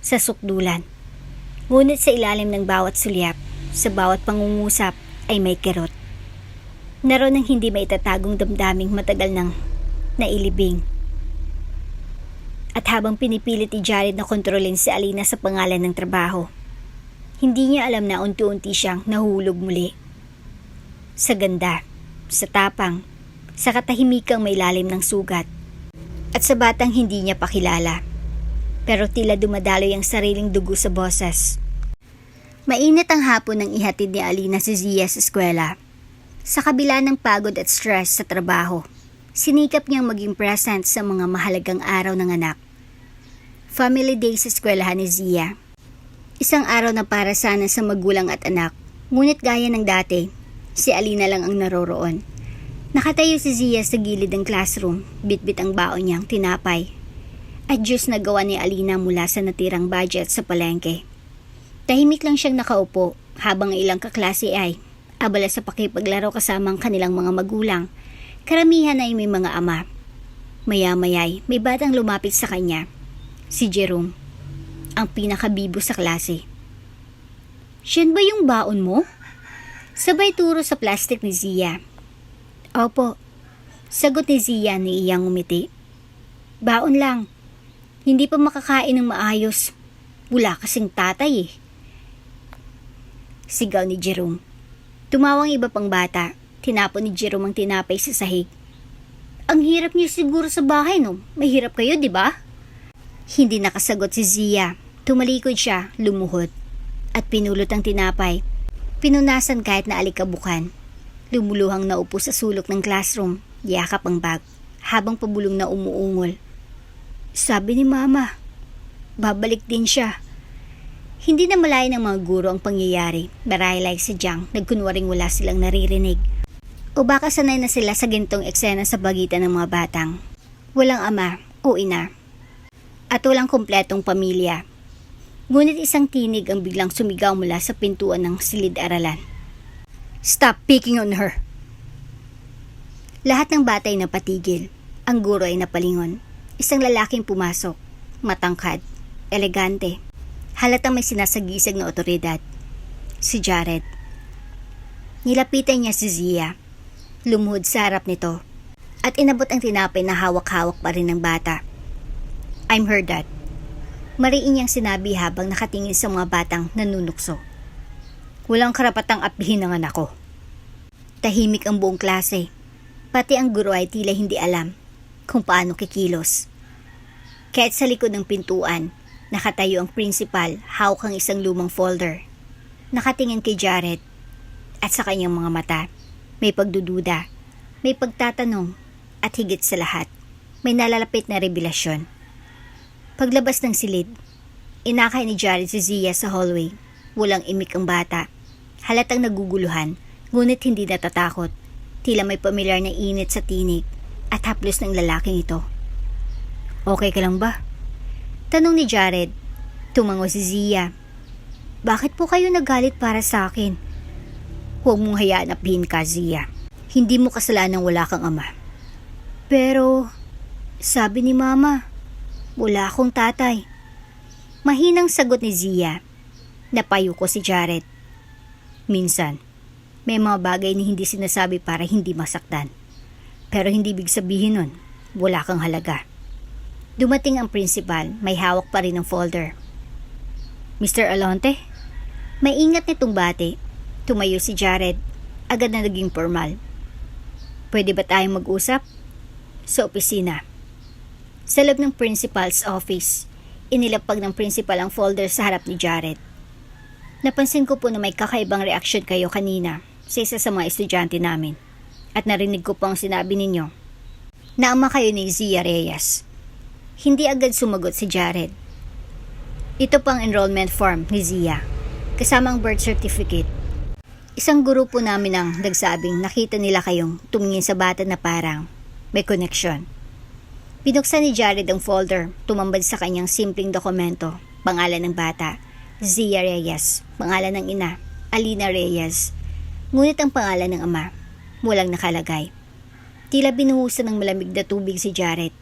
Speaker 1: sa sukdulan. Ngunit sa ilalim ng bawat sulyap, sa bawat pangungusap ay may kirot. Naroon ng hindi maitatagong damdaming matagal nang nailibing. At habang pinipilit ni Jared na kontrolin si Alina sa pangalan ng trabaho, hindi niya alam na unti-unti siyang nahulog muli. Sa ganda, sa tapang, sa katahimikang may lalim ng sugat, at sa batang hindi niya pakilala. Pero tila dumadaloy ang sariling dugo sa boses. Mainit ang hapon nang ihatid ni Alina si Zia sa eskwela. Sa kabila ng pagod at stress sa trabaho, sinikap niyang maging present sa mga mahalagang araw ng anak. Family day sa eskwelahan ni Zia. Isang araw na para sana sa magulang at anak, ngunit gaya ng dati, si Alina lang ang naroroon. Nakatayo si Zia sa gilid ng classroom, bitbit ang baon niyang tinapay. At juice na gawa ni Alina mula sa natirang budget sa palengke. Tahimik lang siyang nakaupo habang ilang kaklase ay abala sa pakipaglaro kasamang kanilang mga magulang. Karamihan ay may mga ama. Maya-mayay may batang lumapit sa kanya. Si Jerome, ang pinakabibo sa klase. Siyan ba yung baon mo? Sabay turo sa plastic ni Zia. Opo, sagot ni Zia ni iyang umiti. Baon lang. Hindi pa makakain ng maayos. Wala kasing tatay eh. Sigaw ni Jerome. Tumawang iba pang bata. Tinapon ni Jerome ang tinapay sa sahig. Ang hirap niyo siguro sa bahay no? Mahirap kayo, di ba? Hindi nakasagot si Zia. Tumalikod siya, lumuhod. At pinulot ang tinapay. Pinunasan kahit na alikabukan. Lumuluhang naupo sa sulok ng classroom. Yakap ang bag. Habang pabulong na umuungol. Sabi ni Mama, babalik din siya. Hindi na malayo ng mga guro ang pangyayari. Marahil like si Jiang, nagkunwaring wala silang naririnig. O baka sanay na sila sa gintong eksena sa pagitan ng mga batang. Walang ama o ina. At walang kumpletong pamilya. Ngunit isang tinig ang biglang sumigaw mula sa pintuan ng silid-aralan. Stop picking on her. Lahat ng bata ay napatigil. Ang guro ay napalingon. Isang lalaking pumasok. Matangkad. Elegante. Halatang may sinasagisag na otoridad. Si Jared. Nilapitan niya si Zia. Lumuhod sa harap nito. At inabot ang tinapay na hawak-hawak pa rin ng bata. I'm her dad. Mariin niyang sinabi habang nakatingin sa mga batang nanunukso. Walang karapatang apihin ng anak ko. Tahimik ang buong klase. Pati ang guro ay tila hindi alam kung paano kikilos. Kahit sa likod ng pintuan, nakatayo ang principal, hawak ang isang lumang folder. Nakatingin kay Jared at sa kanyang mga mata. May pagdududa, may pagtatanong, at higit sa lahat, may nalalapit na revelasyon. Paglabas ng silid, inakay ni Jared si Zia sa hallway. Walang imik ang bata. Halatang naguguluhan, ngunit hindi natatakot. Tila may pamilyar na init sa tinig at haplos ng lalaking ito. Okay ka lang ba? Tanong ni Jared. Tumango si Zia. Bakit po kayo nagalit para sa akin? Huwag mong hayaan apihin ka, Zia. Hindi mo kasalanan wala kang ama. Pero, sabi ni Mama, wala akong tatay. Mahinang sagot ni Zia. Napayo ko si Jared. Minsan, may mga bagay na hindi sinasabi para hindi masaktan. Pero hindi ibig sabihin nun, wala kang halaga. Dumating ang principal, may hawak pa rin ng folder. Mr. Alonte? May ingat nitong bate. Tumayo si Jared. Agad na naging formal. Pwede ba tayong mag-usap? Sa opisina. Sa loob ng principal's office, inilapag ng principal ang folder sa harap ni Jared. Napansin ko po na may kakaibang reaksyon kayo kanina sa isa sa mga estudyante namin. At narinig ko po ang sinabi ninyo na ama kayo ni Zia Reyes. Hindi agad sumagot si Jared. Ito pang enrollment form ni Zia, kasama ang birth certificate. Isang guro po namin ang nagsabing nakita nila kayong tumingin sa bata na parang may koneksyon. Binuksan ni Jared ang folder, tumambad sa kanyang simpleng dokumento, pangalan ng bata, Zia Reyes, pangalan ng ina, Alina Reyes. Ngunit ang pangalan ng ama, walang nakalagay. Tila binuhusan ng malamig na tubig si Jared.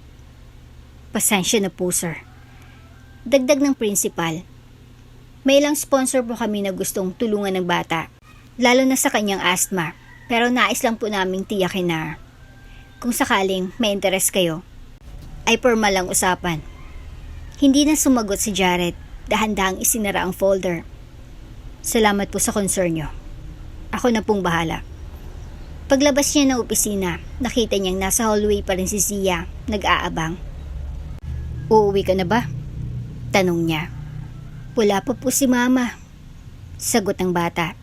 Speaker 1: Pasensya na po, sir. Dagdag ng principal. May ilang sponsor po kami na gustong tulungan ng bata, lalo na sa kanyang asthma, pero nais lang po naming tiyakin na kung sakaling may interes kayo, ay formal lang usapan. Hindi na sumagot si Jared, dahan-dahang isinara ang folder. Salamat po sa concern nyo. Ako na pong bahala. Paglabas niya ng opisina, nakita niyang nasa hallway pa rin si Zia, nag-aabang. Uuwi ka na ba? Tanong niya. Wala pa po si Mama. Sagot ng bata.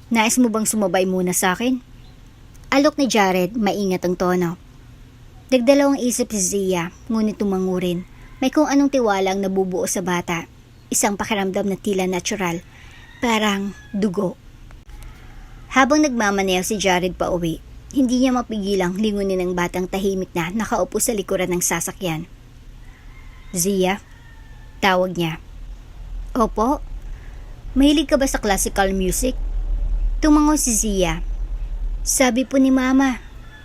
Speaker 1: Nais mo bang sumabay muna sa akin? Alok ni Jared, maingat ang tono. Nagdalawang isip si Zia, ngunit tumango rin. May kung anong tiwalang nabubuo sa bata. Isang pakiramdam na tila natural, parang dugo. Habang nagmamaneho si Jared pa uwi, hindi niya mapigilang lingunin ng batang tahimik na nakaupo sa likuran ng sasakyan. Zia? Tawag niya. Opo? Mahilig ka ba sa classical music? Tumango si Zia. Sabi po ni Mama,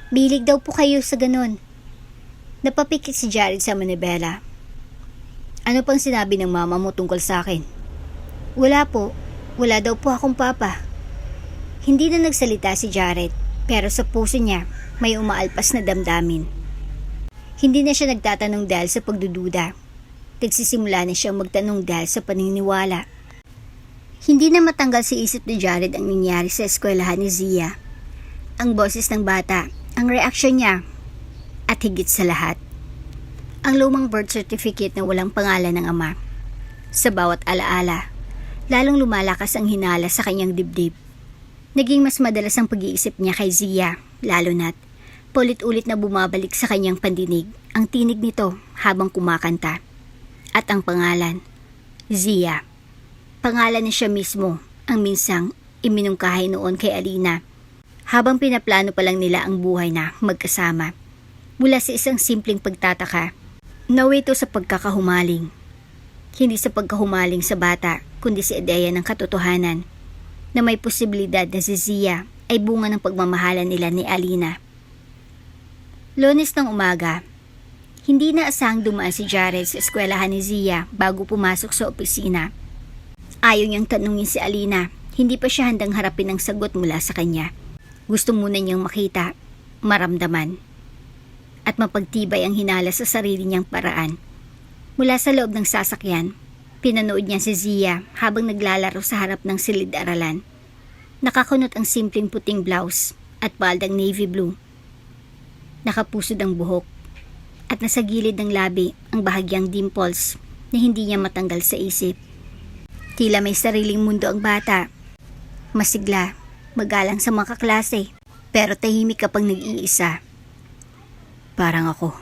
Speaker 1: bilig daw po kayo sa ganon. Napapikit si Jared sa manibela. Ano pang sinabi ng mama mo tungkol sa akin? Wala po. Wala daw po akong papa. Hindi na nagsalita si Jared, pero sa puso niya may umaalpas na damdamin. Hindi na siya nagtatanong dahil sa pagdududa. Nagsisimula na siyang magtanong dahil sa paniniwala. Hindi na matanggal sa isip ni Jared ang nangyari sa eskwelahan ni Zia. Ang boses ng bata, ang reaksyon niya, at higit sa lahat, ang lumang birth certificate na walang pangalan ng ama. Sa bawat alaala, lalong lumalakas ang hinala sa kanyang dibdib. Naging mas madalas ang pag-iisip niya kay Zia, lalo na't paulit-ulit na bumabalik sa kanyang pandinig ang tinig nito habang kumakanta. At ang pangalan, Zia. Pangalan niya siya mismo ang minsang iminungkahi noon kay Alina habang pinaplano pa lang nila ang buhay na magkasama. Mula sa isang simpleng pagtataka, nawa ito sa pagkakahumaling. Hindi sa pagkahumaling sa bata, kundi sa ideya ng katotohanan na may posibilidad na si Zia ay bunga ng pagmamahalan nila ni Alina. Lunes ng umaga, hindi na asang dumaan si Jared sa eskwelahan ni Zia bago pumasok sa opisina. Ayaw niyang tanungin si Alina, hindi pa siya handang harapin ang sagot mula sa kanya. Gusto muna niyang makita, maramdaman, at mapagtibay ang hinala sa sarili niyang paraan. Mula sa loob ng sasakyan, pinanood niya si Zia habang naglalaro sa harap ng silid-aralan. Nakakunot ang simpleng puting blouse at baldang navy blue. Nakapusod ang buhok at nasa gilid ng labi ang bahagyang dimples na hindi niya matanggal sa isip. Tila may sariling mundo ang bata. Masigla, magalang sa mga kaklase, pero tahimik kapag nag-iisa. Parang ako.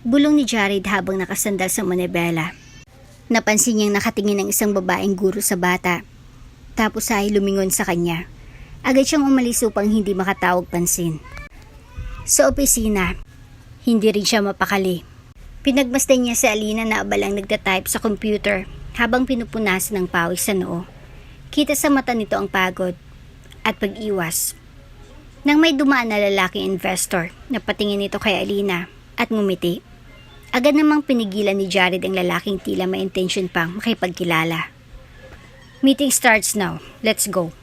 Speaker 1: Bulong ni Jared habang nakasandal sa manibela. Napansin niyang nakatingin ng isang babaeng guro sa bata. Tapos ay lumingon sa kanya. Agad siyang umalis upang hindi makatawag pansin. Sa opisina, hindi rin siya mapakali. Pinagmasdan niya si Alina na abalang nagtatype sa computer habang pinupunasan ng pawis sa noo. Kita sa mata nito ang pagod at pag-iwas. Nang may dumaan na lalaking investor, napatingin ito kay Alina at ngumiti. Agad namang pinigilan ni Jared ang lalaking tila may intention pang makipagkilala. Meeting starts now. Let's go.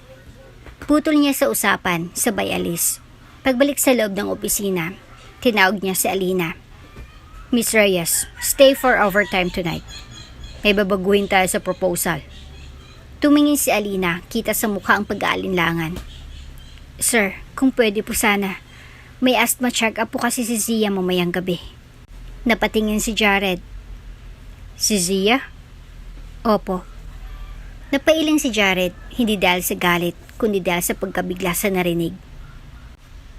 Speaker 1: Putol niya sa usapan, sabay alis. Pagbalik sa loob ng opisina, tinawag niya si Alina. Miss Reyes, stay for overtime tonight. May babaguhin tayo sa proposal. Tumingin si Alina, kita sa mukha ang pag-aalinlangan. Sir, kung pwede po sana. May asthma check-up po kasi si Zia mamayang gabi. Napatingin si Jared. Si Zia? Opo. Napailing si Jared, hindi dahil sa galit, kundi dahil sa pagkabigla sa narinig.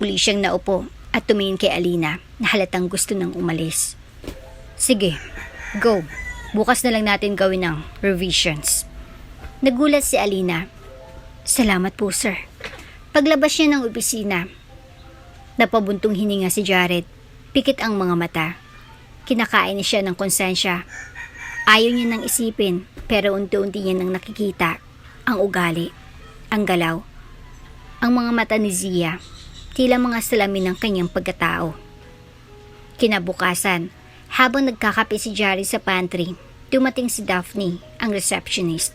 Speaker 1: Muli siyang naupo at tumingin kay Alina na halatang gusto nang umalis. Sige, go. Bukas na lang natin gawin ang revisions. Nagulat si Alina. Salamat po, sir. Paglabas niya ng opisina, napabuntong hininga si Jared. Pikit ang mga mata. Kinakain niya ng konsensya. Ayaw niya nang isipin, pero unti-unti niya nang nakikita ang ugali, ang galaw, ang mga mata ni Zia, tila mga salamin ng kanyang pagkatao. Kinabukasan, habang nagkakape si Jared sa pantry, dumating si Daphne, ang receptionist.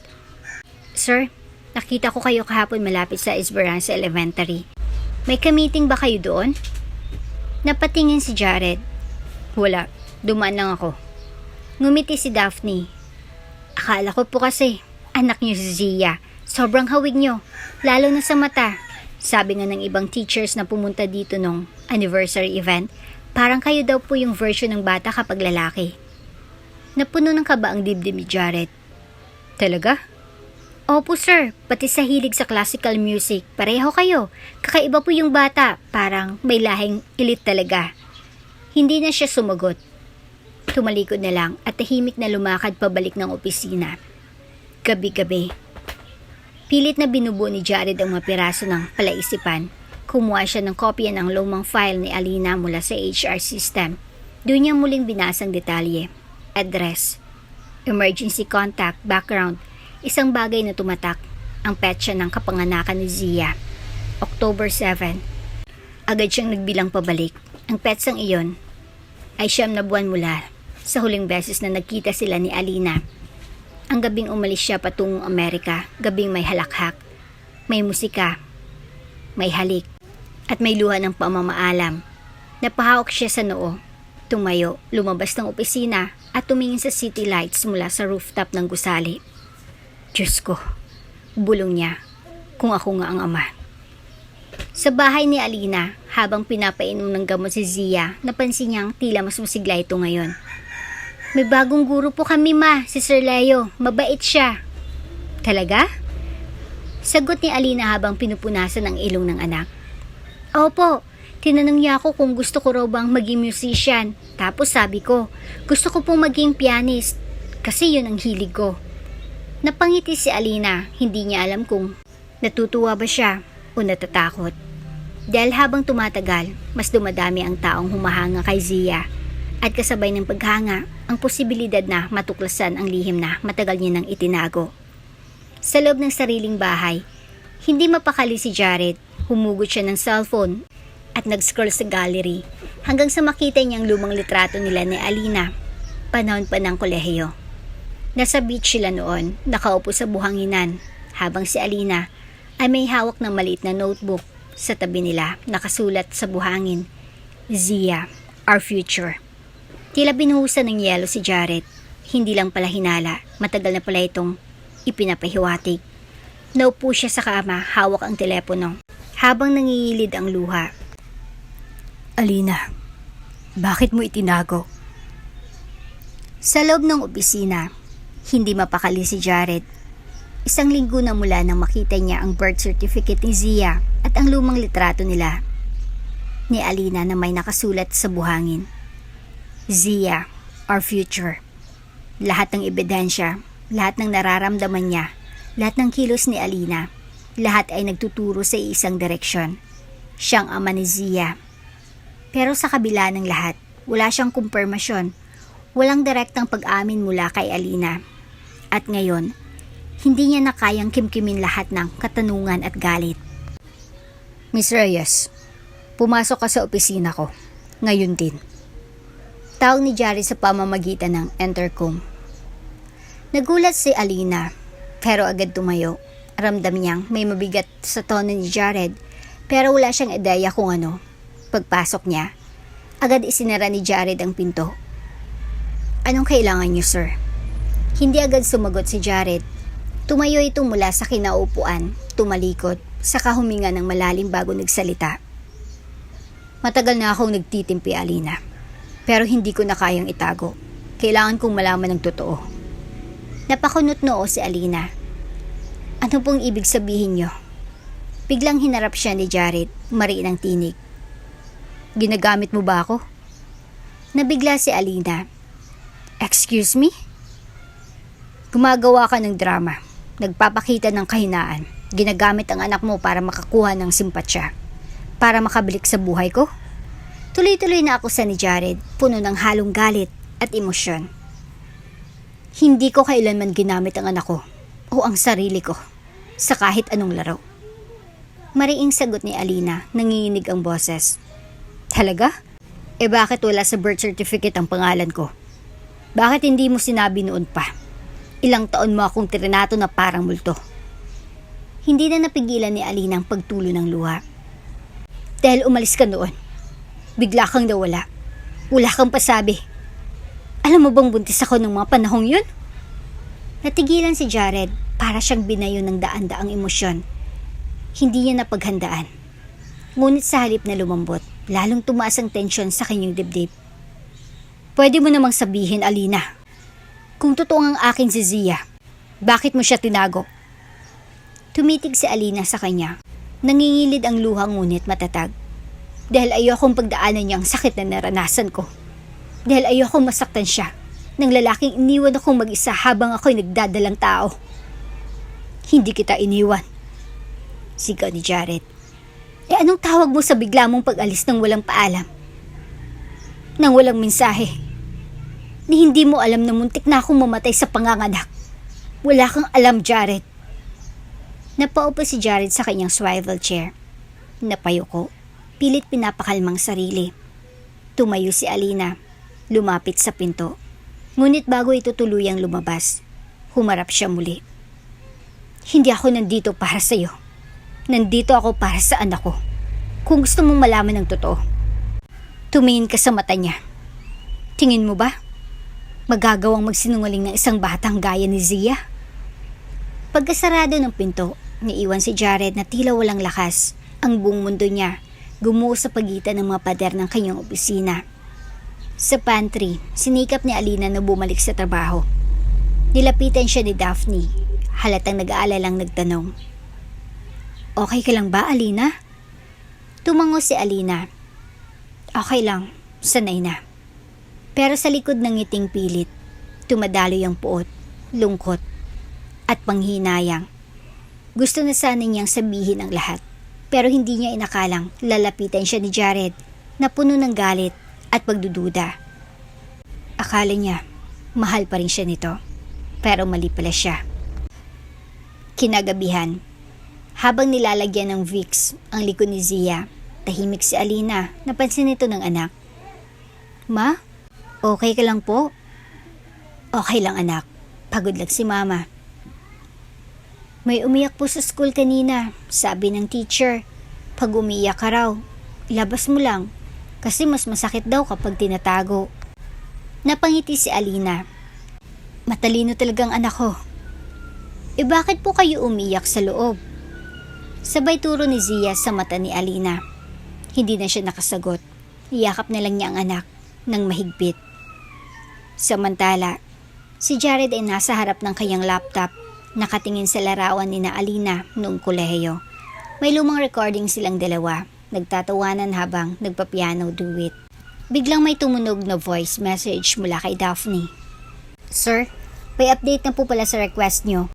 Speaker 1: Sir, nakita ko kayo kahapon malapit sa Esperanza Elementary. May ka-meeting ba kayo doon? Napatingin si Jared. Wala, dumaan lang ako. Ngumiti si Daphne. Akala ko po kasi, anak niyo si Zia. Sobrang hawig niyo, lalo na sa mata. Sabi nga ng ibang teachers na pumunta dito nung anniversary event, parang kayo daw po yung version ng bata kapag lalaki. Napuno ng kaba ang dibdib ni Jared. Talaga? Opo sir, pati sa hilig sa classical music, pareho kayo. Kakaiba po yung bata, parang may lahing elite talaga. Hindi na siya sumagot. Tumalikod na lang at tahimik na lumakad pabalik ng opisina. Gabi-gabi. Pilit na binubuo ni Jared ang mga piraso ng palaisipan. Kumuha siya ng kopya ng lumang file ni Alina mula sa HR system. Doon niya muling binasang detalye, address, emergency contact, background, isang bagay na tumatak, ang petsa ng kapanganakan ni Zia. October 7. Agad siyang nagbilang pabalik. Ang petsang iyon ay 9 na buwan mula sa huling beses na nagkita sila ni Alina. Ang gabing umalis siya patungong Amerika, gabing may halakhak, may musika, may halik, at may luha ng pamamaalam. Napahawak siya sa noo, tumayo, lumabas ng opisina at tumingin sa city lights mula sa rooftop ng gusali. Diyos ko, bulong niya, kung ako nga ang ama. Sa bahay ni Alina, habang pinapainom ng gamot si Zia, napansin niyang tila mas masigla ito ngayon. May bagong guro po kami ma, si Sir Leo, mabait siya. Talaga? Sagot ni Alina habang pinupunasan ang ilong ng anak. Opo, tinanong niya ako kung gusto ko raw bang maging musician. Tapos sabi ko, gusto ko pong maging pianist, kasi yun ang hilig ko. Napangiti si Alina, hindi niya alam kung natutuwa ba siya o natatakot. Dahil habang tumatagal, mas dumadami ang taong humahanga kay Zia at kasabay ng paghanga, ang posibilidad na matuklasan ang lihim na matagal niya nang itinago. Sa loob ng sariling bahay, hindi mapakali si Jared, Humugot siya ng cellphone at nag-scroll sa gallery hanggang sa makita niyang lumang litrato nila ni Alina, panahon pa ng kolehiyo. Nasa beach sila noon, nakaupo sa buhanginan, habang si Alina ay may hawak ng maliit na notebook. Sa tabi nila, nakasulat sa buhangin, Zia, our future. Tila binuhusan ng yelo si Jared. Hindi lang pala hinala, matagal na pala itong ipinapahiwatig. Naupo siya sa kama, hawak ang telepono, habang nangingilid ang luha.
Speaker 3: Alina, bakit mo itinago?
Speaker 1: Sa loob ng opisina, hindi mapakali si Jared. Isang linggo na mula nang makita niya ang birth certificate ni Zia at ang lumang litrato nila ni Alina na may nakasulat sa buhangin, Zia, our future. Lahat ng ebidensya, lahat ng nararamdaman niya, lahat ng kilos ni Alina, lahat ay nagtuturo sa isang direksyon. Siyang ama ni Zia. Pero sa kabila ng lahat, wala siyang kumpirmasyon. Walang direktang pag-amin mula kay Alina. At ngayon, hindi niya na kayang kimkimin lahat ng katanungan at galit.
Speaker 3: Miss Reyes, pumasok ka sa opisina ko. Ngayon din.
Speaker 1: Tawag ni Jared sa pamamagitan ng intercom. Nagulat si Alina, pero agad tumayo. Ramdam niyang may mabigat sa tono ni Jared, pero wala siyang ideya kung ano. Pagpasok niya, agad isinara ni Jared ang pinto. Anong kailangan niyo, sir? Hindi agad sumagot si Jared. Tumayo ito mula sa kinaupuan, tumalikod, saka huminga ng malalim bago nagsalita.
Speaker 3: Matagal na akong nagtitimpi, Alina. Pero hindi ko na kayang itago. Kailangan kong malaman ng totoo.
Speaker 1: Napakunot noo si Alina. Ano pong ibig sabihin niyo? Biglang hinarap siya ni Jared, mariin ang tinig.
Speaker 3: Ginagamit mo ba ako?
Speaker 1: Nabigla si Alina.
Speaker 3: Excuse me? Gumagawa ka ng drama. Nagpapakita ng kahinaan. Ginagamit ang anak mo para makakuha ng simpatsya. Para makabalik sa buhay ko?
Speaker 1: Tuloy-tuloy na ako sa ni Jared, puno ng halong galit at emosyon. Hindi ko kailanman ginamit ang anak ko o ang sarili ko sa kahit anong laro. Mariing sagot ni Alina, nanginginig ang boses.
Speaker 3: Talaga? Bakit wala sa birth certificate ang pangalan ko? Bakit hindi mo sinabi noon pa? Ilang taon mo akong trinato na parang multo.
Speaker 1: Hindi na napigilan ni Alina ang pagtulo ng luha.
Speaker 3: Dahil umalis ka noon. Bigla kang nawala. Wala kang pasabi. Alam mo bang buntis ako ng mga panahong yun?
Speaker 1: Natigilan si Jared para siyang binayo ng daan-daang emosyon. Hindi niya napaghandaan. Ngunit sa halip na lumambot, lalong tumaas ang tensyon sa kanyang dibdib.
Speaker 3: Pwede mo namang sabihin, Alina. Kung totoo ang aking si Zia, bakit mo siya tinago?
Speaker 1: Tumitig si Alina sa kanya. Nangingilid ang luha ngunit matatag.
Speaker 3: Dahil ayokong pagdaanan niya ang sakit na naranasan ko. Dahil ayokong masaktan siya ng lalaking iniwan akong mag-isa habang ako'y nagdadalang tao. Hindi kita iniwan. Sigaw ni Jared. Anong tawag mo sa bigla mong pag-alis ng walang paalam? Nang walang mensahe? Ni hindi mo alam na muntik na akong mamatay sa panganganak. Wala kang alam, Jared.
Speaker 1: Napaupo si Jared sa kanyang swivel chair. Napayuko, pilit pinapakalmang sarili. Tumayo si Alina. Lumapit sa pinto. Ngunit bago ito tuluyang lumabas, humarap siya muli.
Speaker 3: Hindi ako nandito para sa iyo. Nandito ako para sa anak ko. Kung gusto mong malaman ng totoo, tumingin ka sa mata niya. Tingin mo ba? Magagawang magsinungaling ng isang batang gaya ni Zia?
Speaker 1: Pagkasarado ng pinto, naiwan si Jared na tila walang lakas. Ang buong mundo niya gumuho sa pagitan ng mga pader ng kanyang opisina. Sa pantry, sinikap ni Alina na bumalik sa trabaho. Nilapitan siya ni Daphne. Halatang nag-aalalang nagtanong.
Speaker 3: Okay ka lang ba, Alina?
Speaker 1: Tumango si Alina.
Speaker 3: Okay lang, sanay na.
Speaker 1: Pero sa likod ng ngiting pilit, tumadaloy ang puot, lungkot, at panghinayang. Gusto na sana niyang sabihin ang lahat, pero hindi niya inakalang lalapitan siya ni Jared na puno ng galit at pagdududa. Akala niya, mahal pa rin siya nito, pero mali pala siya. Kinagabihan,
Speaker 3: Habang nilalagyan ng Vicks ang likod ni Zia, tahimik si Alina. Napansin ito ng anak. Ma, okay ka lang po? Okay lang anak, pagod lang si mama. May umiyak po sa school kanina, sabi ng teacher. Pag umiyak ka raw, ilabas mo lang kasi mas masakit daw kapag tinatago. Napangiti si Alina. Matalino talagang anak ko. Bakit po kayo umiyak sa loob? Sabay turo ni Zia sa mata ni Alina. Hindi na siya nakasagot. Iyakap na lang niya ang anak ng mahigpit. Samantala, si Jared ay nasa harap ng kanyang laptop, nakatingin sa larawan ni na Alina noong kolehiyo. May lumang recording silang dalawa, nagtatawanan habang nagpa-piano duet. Biglang may tumunog na voice message mula kay Daphne. Sir, may update na po pala sa request nyo.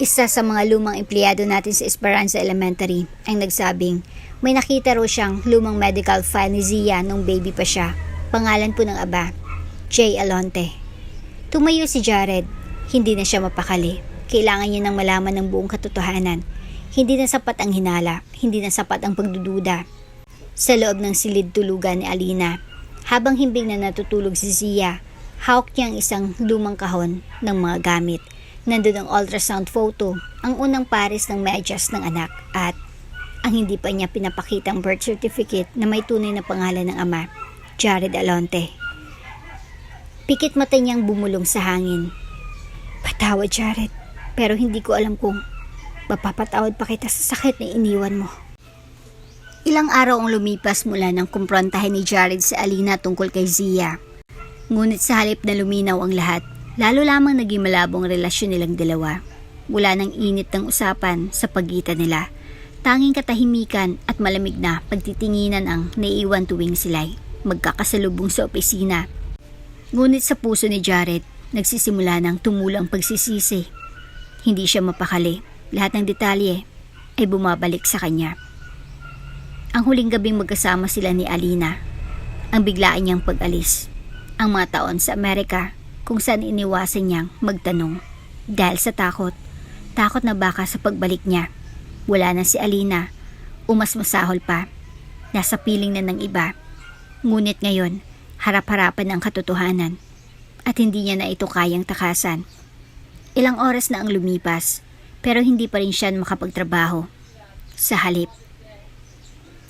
Speaker 3: Isa sa mga lumang empleyado natin sa Esperanza Elementary ang nagsabing may nakita raw siyang lumang medical file ni Zia nung baby pa siya. Pangalan po ng aba, J. Alonte. Tumayo si Jared. Hindi na siya mapakali. Kailangan niya nang malaman ng buong katotohanan. Hindi na sapat ang hinala, hindi na sapat ang pagdududa. Sa loob ng silid tulugan ni Alina, habang himbing na natutulog si Zia, hawak niya ang isang lumang kahon ng mga gamit. Nandun ang ultrasound photo, ang unang pares ng medyas ng anak at ang hindi pa niya pinapakitang birth certificate na may tunay na pangalan ng ama, Jared Alonte. Pikit mata niyang bumulong sa hangin. Patawad Jared, pero hindi ko alam kung mapapatawad pa kita sa sakit na iniwan mo. Ilang araw ang lumipas mula nang kumprontahin ni Jared si Alina tungkol kay Zia. Ngunit sa halip na luminaw ang lahat, lalo lamang naging malabong relasyon nilang dalawa. Wala nang init ng usapan sa pagitan nila. Tanging katahimikan at malamig na pagtitinginan ang naiiwan tuwing sila'y magkakasalubong sa opisina. Ngunit sa puso ni Jared, nagsisimula ng tumulang pagsisisi. Hindi siya mapakali. Lahat ng detalye ay bumabalik sa kanya. Ang huling gabing magkasama sila ni Alina, ang biglaan niyang pag-alis, ang mga taon sa Amerika kung saan iniwasan niyang magtanong dahil sa takot na baka sa pagbalik niya, wala na si Alina o mas masahol pa, nasa piling na ng iba. Ngunit ngayon, harap-harapan ang katotohanan at hindi niya na ito kayang takasan. Ilang oras na ang lumipas, pero hindi pa rin siya makapagtrabaho. Sa halip,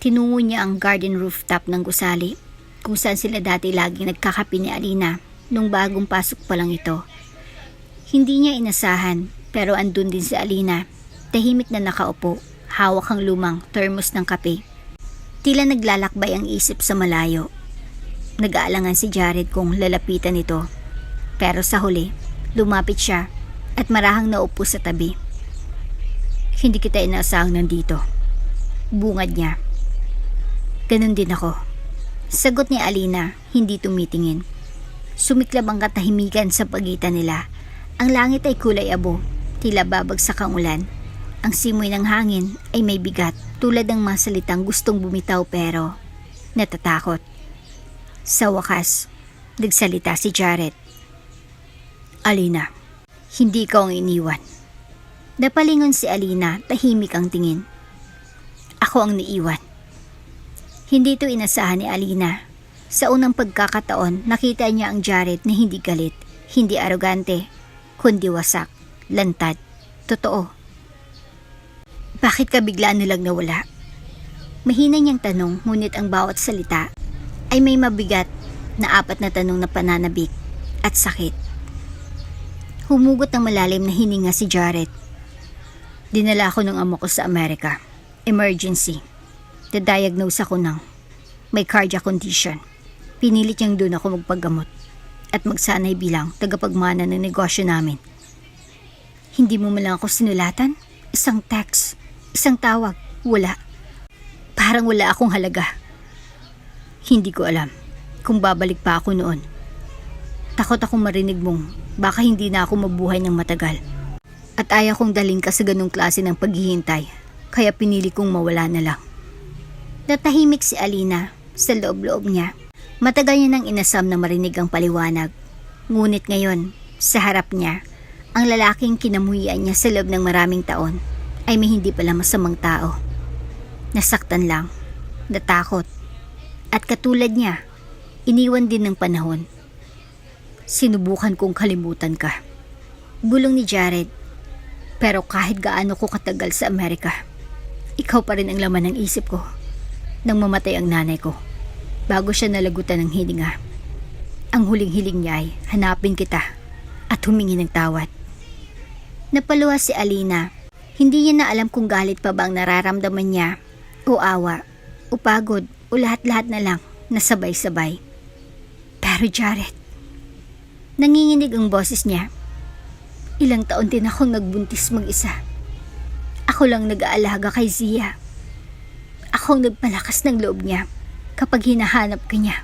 Speaker 3: tinungo niya ang garden rooftop ng gusali kung saan sila dati laging nagkakape ni Alina nung bagong pasok pa lang ito. Hindi niya inasahan pero andun din si Alina, tahimik na nakaupo, hawak ang lumang thermos ng kape. Tila naglalakbay ang isip sa malayo. Nag-aalangan si Jared kung lalapitan ito, pero sa huli, lumapit siya at marahang naupo sa tabi. Hindi kita inaasahang nandito, bungad niya. Ganun din ako. Sagot ni Alina, hindi tumitingin. Sumiklab ang katahimikan sa pagitan nila. Ang langit ay kulay abo, tila babagsak ang ulan. Ang simoy ng hangin ay may bigat, tulad ng mga salitang gustong bumitaw pero natatakot. Sa wakas, nagsalita si Jared. Alina, hindi ka ang iniwan. Napalingon si Alina, tahimik ang tingin. Ako ang niiwan. Hindi ito inasahan ni Alina. Sa unang pagkakataon, nakita niya ang Jared na hindi galit, hindi arogante, kundi wasak, lantad, totoo. Bakit ka biglaan nilang nawala? Mahina niyang tanong, ngunit ang bawat salita ay may mabigat na 4 na tanong na pananabik at sakit. Humugot ng malalim na hininga si Jared. Dinala ako ng amo ko sa Amerika. Emergency. Na-diagnose ako ng may cardiac condition. Pinilit niyang doon ako magpagamot at magsanay bilang tagapagmana ng negosyo namin. Hindi mo man lang ako sinulatan? Isang text, isang tawag, wala. Parang wala akong halaga. Hindi ko alam kung babalik pa ako noon. Takot akong marinig mong baka hindi na ako mabuhay ng matagal. At ayaw kong daling ka sa ganung klase ng paghihintay, kaya pinili kong mawala na lang. Natahimik si Alina sa loob-loob niya. Matagal niya nang inasam na marinig ang paliwanag. Ngunit ngayon, sa harap niya, ang lalaking kinamuhian niya sa loob ng maraming taon
Speaker 1: ay may hindi pala masamang tao. Nasaktan lang, natakot, at katulad niya, iniwan din ng panahon. Sinubukan kong kalimutan ka. Bulong ni Jared. Pero kahit gaano ko katagal sa Amerika, ikaw pa rin ang laman ng isip ko nang mamatay ang nanay ko. Bago siya nalagutan ng hininga, ang huling hiling niya ay hanapin kita at humingi ng tawad. Napaluha si Alina. Hindi niya na alam kung galit pa ba ang nararamdaman niya, o awa, o pagod, o lahat-lahat na lang na sabay-sabay. Pero Jared, nanginginig ang boses niya. Ilang taon din akong nagbuntis mag-isa. Ako lang nag-aalaga kay Zia. Ako ang nagpalakas ng loob niya kapag hinahanap ka niya.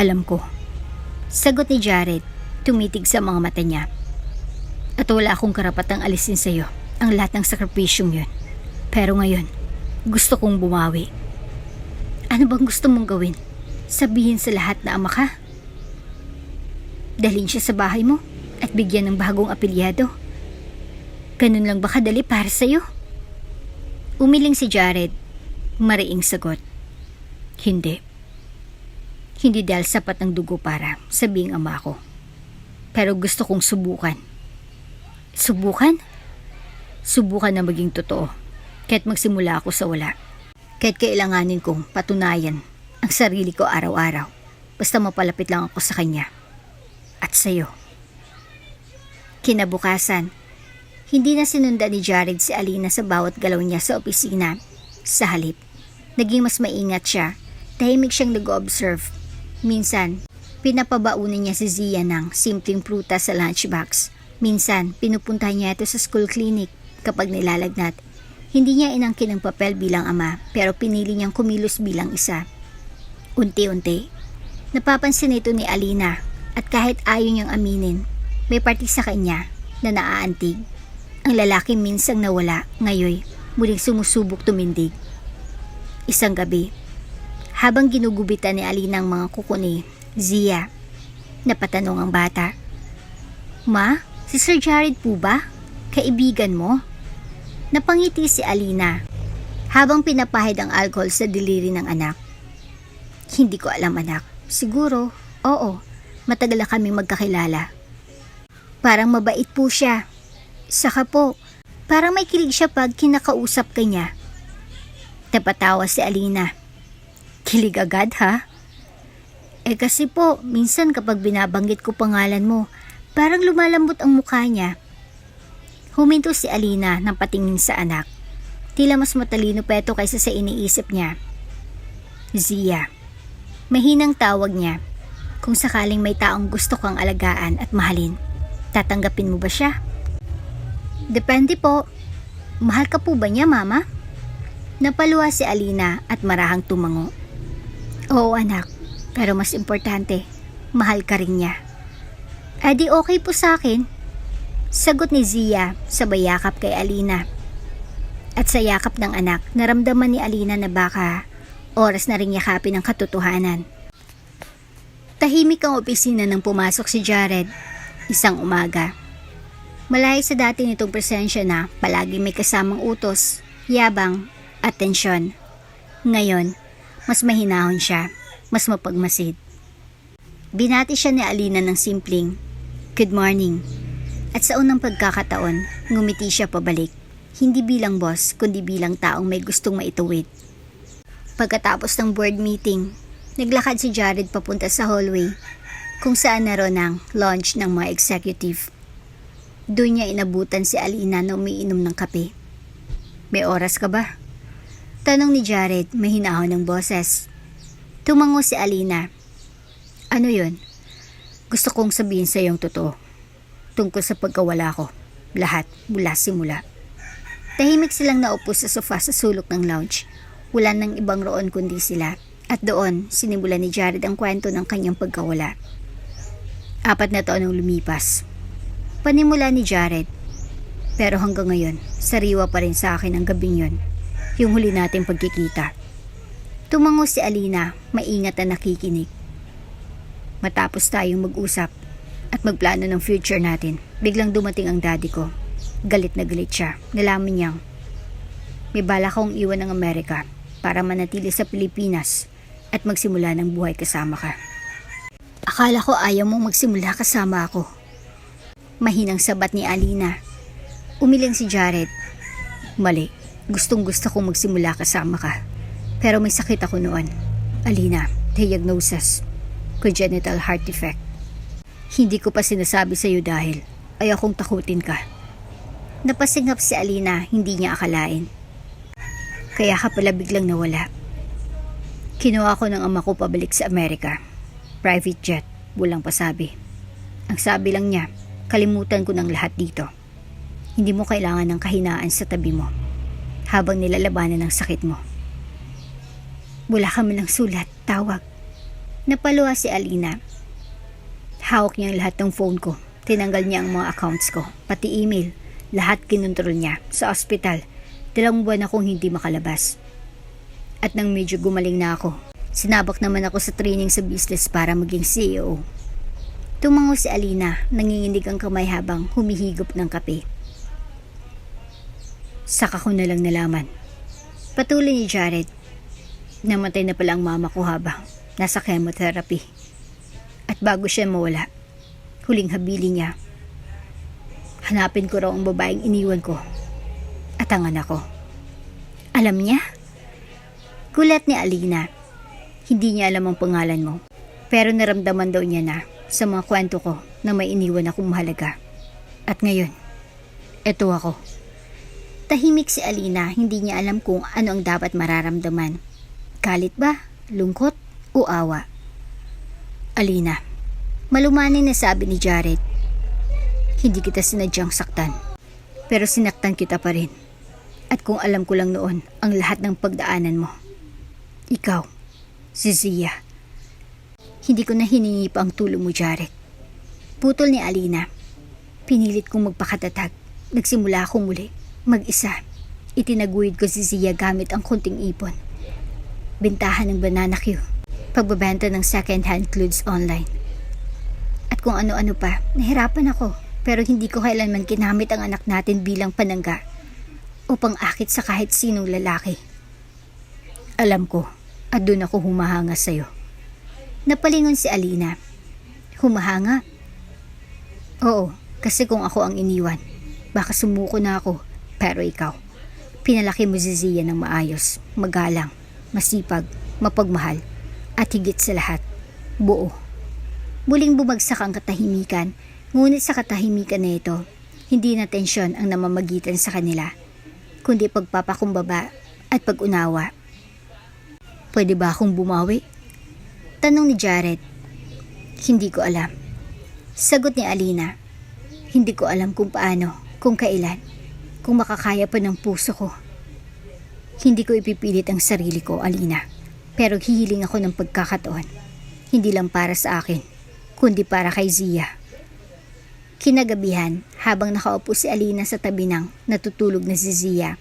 Speaker 1: Alam ko. Sagot ni Jared, tumitig sa mga mata niya. At wala akong karapatang alisin sa iyo ang lahat ng sakripisyong yun. Pero ngayon, gusto kong bumawi. Ano bang gusto mong gawin? Sabihin sa lahat na ama ka? Dalhin siya sa bahay mo at bigyan ng bagong apelyado. Ganun lang ba kadali para sa'yo? Umiling si Jared. Mariing sagot. Hindi. Hindi dahil sapat ng dugo para sabing ama ko. Pero gusto kong subukan. Subukan? Subukan na maging totoo. Kahit magsimula ako sa wala. Kahit kailanganin kong patunayan ang sarili ko araw-araw. Basta mapalapit lang ako sa kanya. At sa'yo. Kinabukasan, hindi na sinundan ni Jared si Alina sa bawat galaw niya sa opisina. Sa halip, naging mas maingat siya. Tahimik siyang nag-observe. Minsan, pinapabaunan niya si Zia ng simpleng prutas sa lunchbox. Minsan, pinupunta niya ito sa school clinic kapag nilalagnat. Hindi niya inangkin ang papel bilang ama, pero pinili niyang kumilos bilang isa. Unti-unti, napapansin ito ni Alina at kahit ayaw niyang aminin, may parte sa kanya na naaantig. Ang lalaki minsang nawala, ngayon muling sumusubok tumindig. Isang gabi, habang ginugubitan ni Alina ang mga kuko ni Zia, napatanong ang bata. Ma, si Sir Jared po ba? Kaibigan mo? Napangiti si Alina habang pinapahid ang alcohol sa daliri ng anak. Hindi ko alam anak. Siguro, oo, matagal na kaming magkakilala. Parang mabait po siya. Saka po, parang may kilig siya pag kinakausap ka niya. Napatawa si Alina. Kilig agad ha? Kasi po, minsan kapag binabanggit ko pangalan mo, parang lumalambot ang mukha niya. Huminto si Alina nang patingin sa anak. Tila mas matalino pa ito kaysa sa iniisip niya. Zia. Mahinang tawag niya. Kung sakaling may taong gusto kang alagaan at mahalin, tatanggapin mo ba siya? Depende po. Mahal ka po ba niya, Mama? Napaluha si Alina at marahang tumango. Oo anak, pero mas importante, mahal ka rin niya. Di okay po sa akin. Sagot ni Zia sabay yakap kay Alina. At sa yakap ng anak, naramdaman ni Alina na baka oras na ring yakapin ang katotohanan. Tahimik ang opisina nang pumasok si Jared. Isang umaga. Malayo sa dati nitong presensya na palagi may kasamang utos, yabang, at tensyon. Ngayon, mas mahinahon siya, mas mapagmasid. Binati siya ni Alina ng simpleng, "Good morning." At sa unang pagkakataon, ngumiti siya pabalik. Hindi bilang boss, kundi bilang taong may gustong maituwid. Pagkatapos ng board meeting, naglakad si Jared papunta sa hallway, kung saan naroon ang lounge ng mga executive. Doon niya inabutan si Alina na umiinom ng kape. May oras ka ba? Tanong ni Jared, mahinahon ng boses. Tumango si Alina. Ano yun? Gusto kong sabihin sa iyong totoo. Tungkol sa pagkawala ko. Lahat, mula simula. Tahimik silang naupo sa sofa sa sulok ng lounge. Wala nang ibang roon kundi sila. At doon, sinimulan ni Jared ang kwento ng kanyang pagkawala. 4 na taon ang lumipas. Panimula ni Jared. Pero hanggang ngayon, sariwa pa rin sa akin ang gabing yun. Yung huli nating pagkikita. Tumango si Alina, maingat na nakikinig. Matapos tayong mag-usap at magplano ng future natin, biglang dumating ang daddy ko.
Speaker 3: Galit na galit siya. Nalaman niyang may bala akong iwan ng Amerika para manatili sa Pilipinas at magsimula ng buhay kasama ka. Akala ko ayaw mong magsimula kasama ako. Mahinang sabat ni Alina. Umiling si Jared. Mali. Gustong gusto kong magsimula kasama ka. Pero may sakit ako noon. Alina, diagnosis. Congenital heart defect. Hindi ko pa sinasabi sa iyo dahil ayaw kong takutin ka. Napasingap si Alina, hindi niya akalain. Kaya ka pala biglang nawala. Kinuha ko ng ama ko pabalik sa Amerika. Private jet, walang pasabi. Ang sabi lang niya, kalimutan ko ng lahat dito. Hindi mo kailangan ng kahinaan sa tabi mo habang nilalabanan ng sakit mo. Wala kami ng sulat, tawag. Napaluha si Alina. Hawak niya ang lahat ng phone ko. Tinanggal niya ang mga accounts ko, pati email. Lahat kinontrol niya. Sa ospital, 2 buwan akong hindi makalabas. At nang medyo gumaling na ako, sinabak naman ako sa training sa business para maging CEO. Tumango si Alina, nanginginig ang kamay habang humihigop ng kape. Saka ko na lang nalaman. Patuloy ni Jared. Namatay na pala ang mama ko habang nasa chemotherapy. At bago siya mawala, huling habili niya. Hanapin ko raw ang babaeng iniwan ko at ang anak ko. Alam niya? Gulat ni Alina. Hindi niya alam ang pangalan mo. Pero naramdaman daw niya na sa mga kwento ko na may iniwan akong mahalaga. At ngayon, eto ako. Tahimik si Alina, hindi niya alam kung ano ang dapat mararamdaman. Galit ba? Lungkot? O awa? Alina, malumanay na sabi ni Jared. Hindi kita sinadyang saktan. Pero sinaktan kita pa rin. At kung alam ko lang noon ang lahat ng pagdaanan mo. Ikaw, si Zia. Hindi ko na hiningi pa ang tulong mo, Jared. Putol ni Alina. Pinilit kong magpakatatag. Nagsimula akong muli. Mag-isa. Itinaguyod ko si Zia gamit ang kunting ipon. Bentahan ng banana Q. Pagbabenta ng second-hand clothes online. At kung ano-ano pa, nahirapan ako. Pero hindi ko kailanman ginamit ang anak natin bilang panangga upang akit sa kahit sinong lalaki. Alam ko, at doon ako humahanga sa'yo. Napalingon si Alina. Humahanga? Oo, kasi kung ako ang iniwan, baka sumuko na ako. Pero ikaw, pinalaki mo si Zia ng maayos, magalang, masipag, mapagmahal, at higit sa lahat, buo. Muling bumagsak ang katahimikan, ngunit sa katahimikan na ito, hindi na tensyon ang namamagitan sa kanila, kundi pagpapakumbaba at pag-unawa. Pwede ba akong bumawi? Tanong ni Jared. Hindi ko alam. Sagot ni Alina. Hindi ko alam kung paano, kung kailan, kung makakaya pa ng puso ko. Hindi ko ipipilit ang sarili ko, Alina. Pero hihiling ako ng pagkakataon. Hindi lang para sa akin, kundi para kay Zia. Kinagabihan, habang nakaupo si Alina sa tabi ng natutulog na si Zia,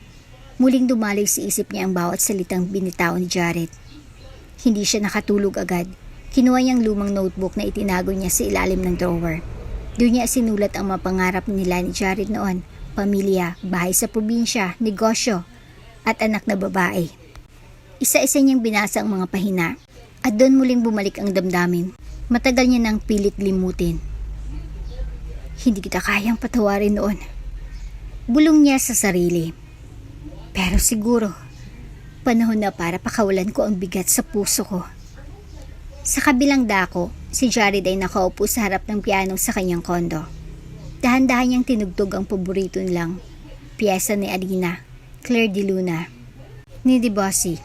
Speaker 3: muling dumaloy sa isip niya ang bawat salitang binitaw ni Jared. Hindi siya nakatulog agad. Kinuha niyang lumang notebook na itinago niya sa ilalim ng drawer. Doon niya sinulat ang mga pangarap nila ni Jared noon. Pamilya, bahay sa probinsya, negosyo, at anak na babae. Isa-isa niyang binasa ang mga pahina at doon muling bumalik ang damdamin. Matagal niya nang pilit limutin. Hindi kita kayang patawarin noon. Bulong niya sa sarili. Pero siguro, panahon na para pakawalan ko ang bigat sa puso ko. Sa kabilang dako, si Jared ay nakaupo sa harap ng piano sa kanyang kondo. Dahan-dahan niyang tinugtog ang paborito nilang piyesa ni Alina, Claire de Luna, ni Debussy.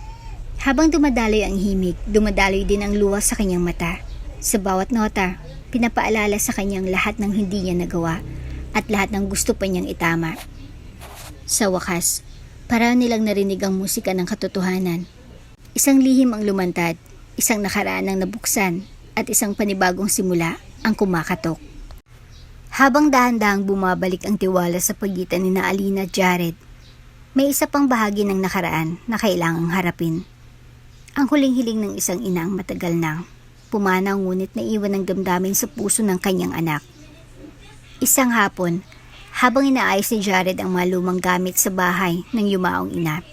Speaker 3: Habang dumadaloy ang himig, dumadaloy din ang luha sa kanyang mata. Sa bawat nota, pinapaalala sa kanyang lahat ng hindi niya nagawa at lahat ng gusto pa niyang itama. Sa wakas, para nilang narinig ang musika ng katotohanan. Isang lihim ang lumantad, isang nakaraan ang nabuksan, at isang panibagong simula ang kumakatok. Habang dahan-dahang bumabalik ang tiwala sa pagitan ni Alina at Jared, may isa pang bahagi ng nakaraan na kailangang harapin. Ang huling hiling ng isang ina ang matagal nang pumanaw ngunit naiwan ng damdamin sa puso ng kanyang anak. Isang hapon,
Speaker 1: Habang inaayos ni Jared ang mga lumang gamit sa bahay ng yumaong ina,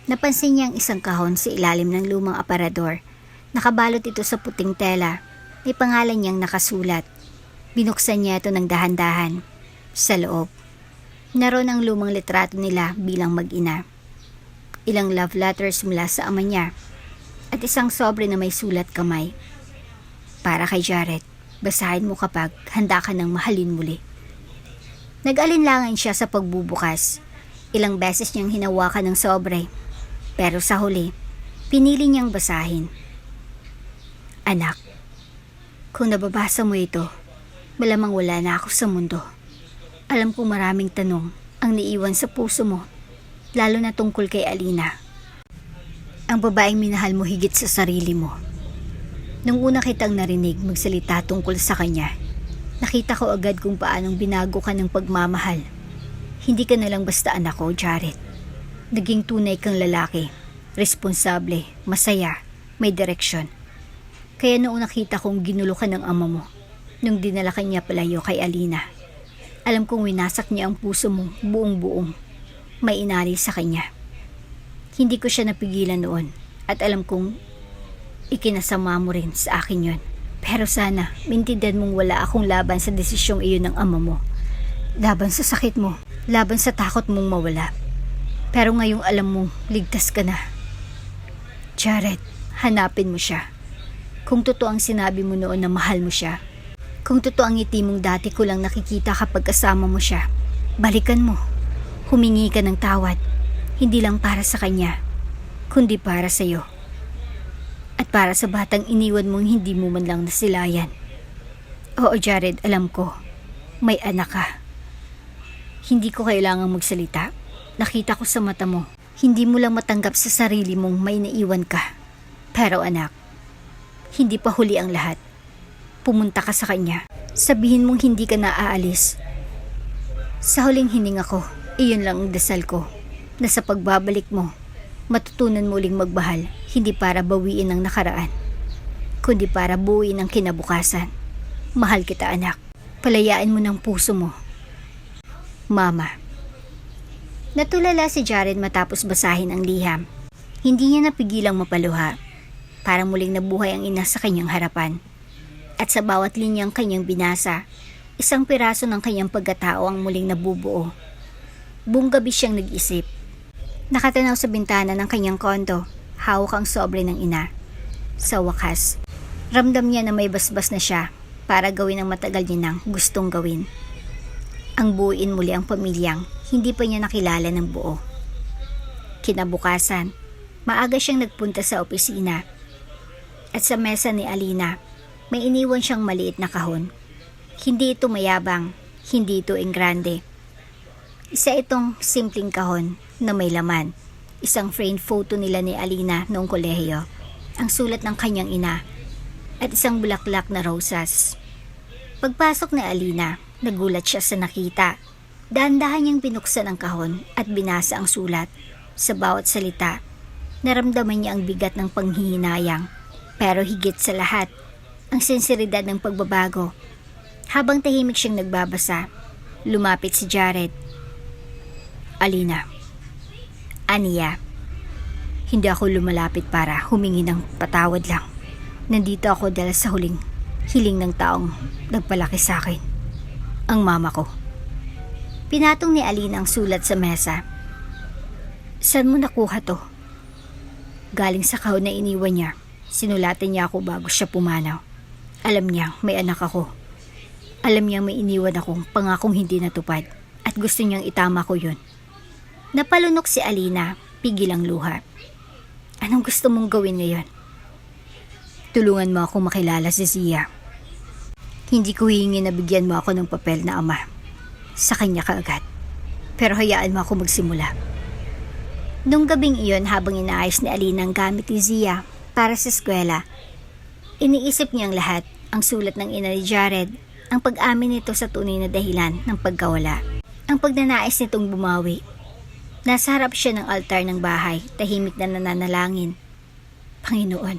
Speaker 1: napansin niya ang isang kahon sa ilalim ng lumang aparador. Nakabalot ito sa puting tela. May pangalan niyang nakasulat. Binuksan niya ito ng dahan-dahan. Sa loob, naroon ang lumang litrato nila bilang mag-ina. Ilang love letters mula sa ama niya at isang sobre na may sulat kamay. Para kay Jared, basahin mo kapag handa ka ng mahalin muli. Nag-alinlangan siya sa pagbubukas. Ilang beses niyang hinawakan ng sobre. Pero sa huli, pinili niyang basahin. Anak, kung nababasa mo ito, malamang wala na ako sa mundo. Alam kong maraming tanong ang niiwan sa puso mo, lalo na tungkol kay Alina. Ang babaeng minahal mo higit sa sarili mo. Nung una kitang narinig magsalita tungkol sa kanya, nakita ko agad kung paanong binago ka ng pagmamahal. Hindi ka na lang basta anak ko, Jared. Naging tunay kang lalaki, responsable, masaya, may direksyon. Kaya noong nakita kong ginulo ka ng ama mo, nung dinala ka niya palayo kay Alina, alam kong winasak niya ang puso mo buong-buong. May inari sa kanya. Hindi ko siya napigilan noon at alam kong ikinasama mo rin sa akin yon. Pero sana, maintindihan mong wala akong laban sa desisyong iyon ng ama mo. Laban sa sakit mo, laban sa takot mong mawala. Pero ngayong alam mong ligtas ka na. Jared, hanapin mo siya. Kung totoo ang sinabi mo noon na mahal mo siya, kung totoo ang ngiti mong dati ko lang nakikita kapag kasama mo siya, balikan mo. Humingi ka ng tawad, hindi lang para sa kanya, kundi para sa iyo. At para sa batang iniwan mong hindi mo man lang nasilayan. Oo, Jared, alam ko, may anak ka. Hindi ko kailangang magsalita. Nakita ko sa mata mo, hindi mo lang matanggap sa sarili mong may naiwan ka. Pero anak, hindi pa huli ang lahat. Pumunta ka sa kanya. Sabihin mong hindi ka na aalis. Sa huling hininga ko, iyon lang ang dasal ko, na sa pagbabalik mo, matutunan mo uling magmahal, hindi para bawiin ang nakaraan, kundi para buuin ang kinabukasan. Mahal kita, anak. Palayaan mo ng puso mo. Mama. Natulala si Jared matapos basahin ang liham. Hindi niya napigilang mapaluha. Parang muling nabuhay ang ina sa kanyang harapan. At sa bawat linyang kanyang binasa, isang piraso ng kanyang pagkatao ang muling nabubuo. Buong gabi siyang nag-isip. Nakatanaw sa bintana ng kanyang kondo, hawak ang sobre ng ina. Sa wakas, ramdam niya na may basbas na siya para gawin ang matagal niya nang gustong gawin. Ang buuin muli ang pamilyang hindi pa niya nakilala ng buo. Kinabukasan, maaga siyang nagpunta sa opisina. At sa mesa ni Alina, may iniwan siyang maliit na kahon. Hindi ito mayabang, hindi ito enggrande. Isa itong simpleng kahon na may laman. Isang framed photo nila ni Alina noong kolehiyo, ang sulat ng kanyang ina, at isang bulaklak na rosas. Pagpasok ni Alina, nagulat siya sa nakita. Dahan-dahan niyang binuksan ang kahon at binasa ang sulat. Sa bawat salita, naramdaman niya ang bigat ng panghihinayang. Pero higit sa lahat, ang sinseridad ng pagbabago. Habang tahimik siyang nagbabasa, lumapit si Jared. Alina, Aniya, hindi ako lumalapit para humingi ng patawad lang. Nandito ako dahil sa huling hiling ng taong nagpalaki sa akin, ang mama ko. Pinatong ni Alina ang sulat sa mesa. Saan mo nakuha to? Galing sa kahon na iniwan niya. Sinulatan niya ako bago siya pumanaw. Alam niya may anak ako. Alam niya may iniwan akong pangakong hindi natupad at gusto niyang itama ko yun. Napalunok si Alina, pigil ang luha. Anong gusto mong gawin ngayon? Tulungan mo ako makilala si Zia. Hindi ko hihingi na bigyan mo ako ng papel na ama. Sa kanya kaagad. Pero hayaan mo ako magsimula. Nung gabing iyon, habang inaayos ni Alina ang gamit ni Zia para sa eskwela, iniisip niyang lahat, ang sulat ng ina ni Jared, ang pag-amin nito sa tunay na dahilan ng pagkawala, ang pagnanais nitong bumawi. Nasa harap siya ng altar ng bahay, tahimik na nananalangin. Panginoon,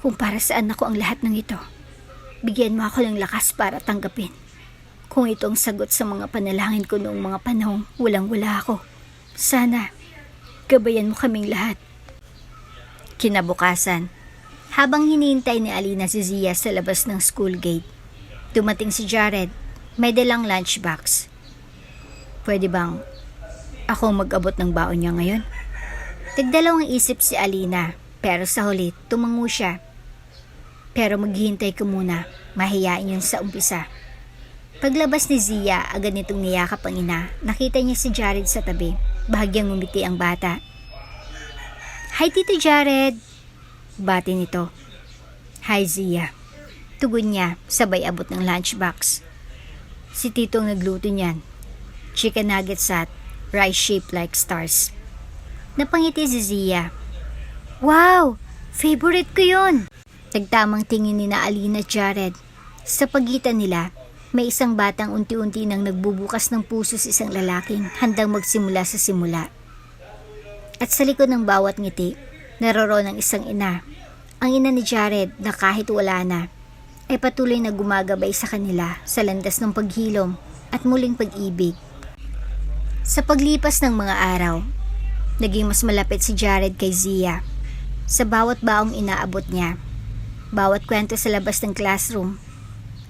Speaker 1: kung para sa anak ko ang lahat ng ito, bigyan mo ako ng lakas para tanggapin.
Speaker 3: Kung ito ang sagot sa mga panalangin ko noong mga panahong walang-wala ako, sana gabayan mo kaming lahat.
Speaker 1: Kinabukasan, habang hinihintay ni Alina si Zia sa labas ng school gate, dumating si Jared, may dalang lunchbox. Pwede bang ako mag-abot ng baon niya ngayon? Nagdalawang isip si Alina, pero sa huli tumango siya. Pero maghihintay ka muna, mahiyain yun sa umpisa. Paglabas ni Zia, agad nitong niyakap ang ina. Nakita niya si Jared sa tabi. Bahagyang ngumiti ang bata. "Hi, Tito Jared!" Bati nito. "Hi, Zia." Tugon niya, sabay abot ng lunchbox. Si Tito ang nagluto niyan. Chicken nuggets at rice shaped like stars. Napangiti si Zia. "Wow! Favorite ko yun!" Nagtamang tingin ni na Alina at Jared. Sa pagitan nila, may isang batang unti-unti nang nagbubukas ng puso sa isang lalaking handang magsimula sa simula. At sa likod ng bawat ngiti, naroroon ang isang ina. Ang ina ni Jared na kahit wala na, ay patuloy na gumagabay sa kanila sa landas ng paghilom at muling pag-ibig. Sa paglipas ng mga araw, naging mas malapit si Jared kay Zia. Sa bawat baong inaabot niya, bawat kwento sa labas ng classroom,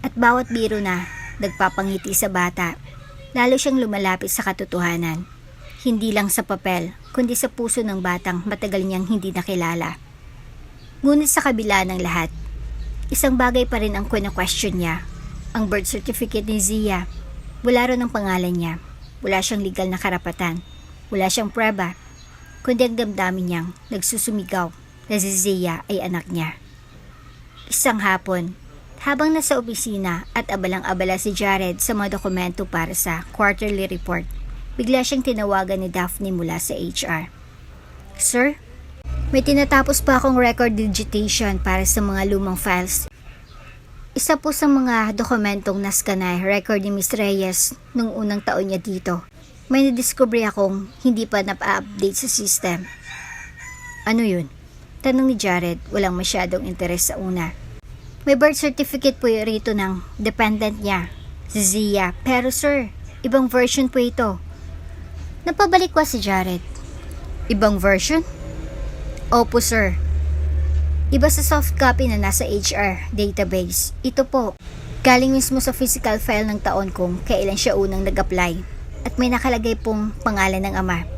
Speaker 1: at bawat biro na nagpapangiti sa bata, lalo siyang lumalapit sa katotohanan. Hindi lang sa papel, kundi sa puso ng batang matagal niyang hindi nakilala. Ngunit sa kabila ng lahat, isang bagay pa rin ang question niya. Ang birth certificate ni Zia. Wala ron ang pangalan niya. Wala siyang legal na karapatan. Wala siyang prueba, kundi ang damdamin niyang nagsusumigaw na si Zia ay anak niya. Isang hapon, habang nasa opisina at abalang-abala si Jared sa mga dokumento para sa quarterly report, bigla siyang tinawagan ni Daphne mula sa HR. "Sir, may tinatapos pa akong record digitation para sa mga lumang files. Isa po sa mga dokumentong naskanay record ni Miss Reyes nung unang taon niya dito. May nadiscovery akong hindi pa na-update sa system." "Ano yun?" Tanong ni Jared, walang masyadong interes sa una. "May birth certificate po rito ng dependent niya, si Zia. Pero sir, ibang version po ito." Napabalik ko si Jared. "Ibang version?" "Opo sir. Iba sa soft copy na nasa HR database. Ito po, galing mismo sa physical file ng taon kung kailan siya unang nag-apply. At may nakalagay pong pangalan ng ama."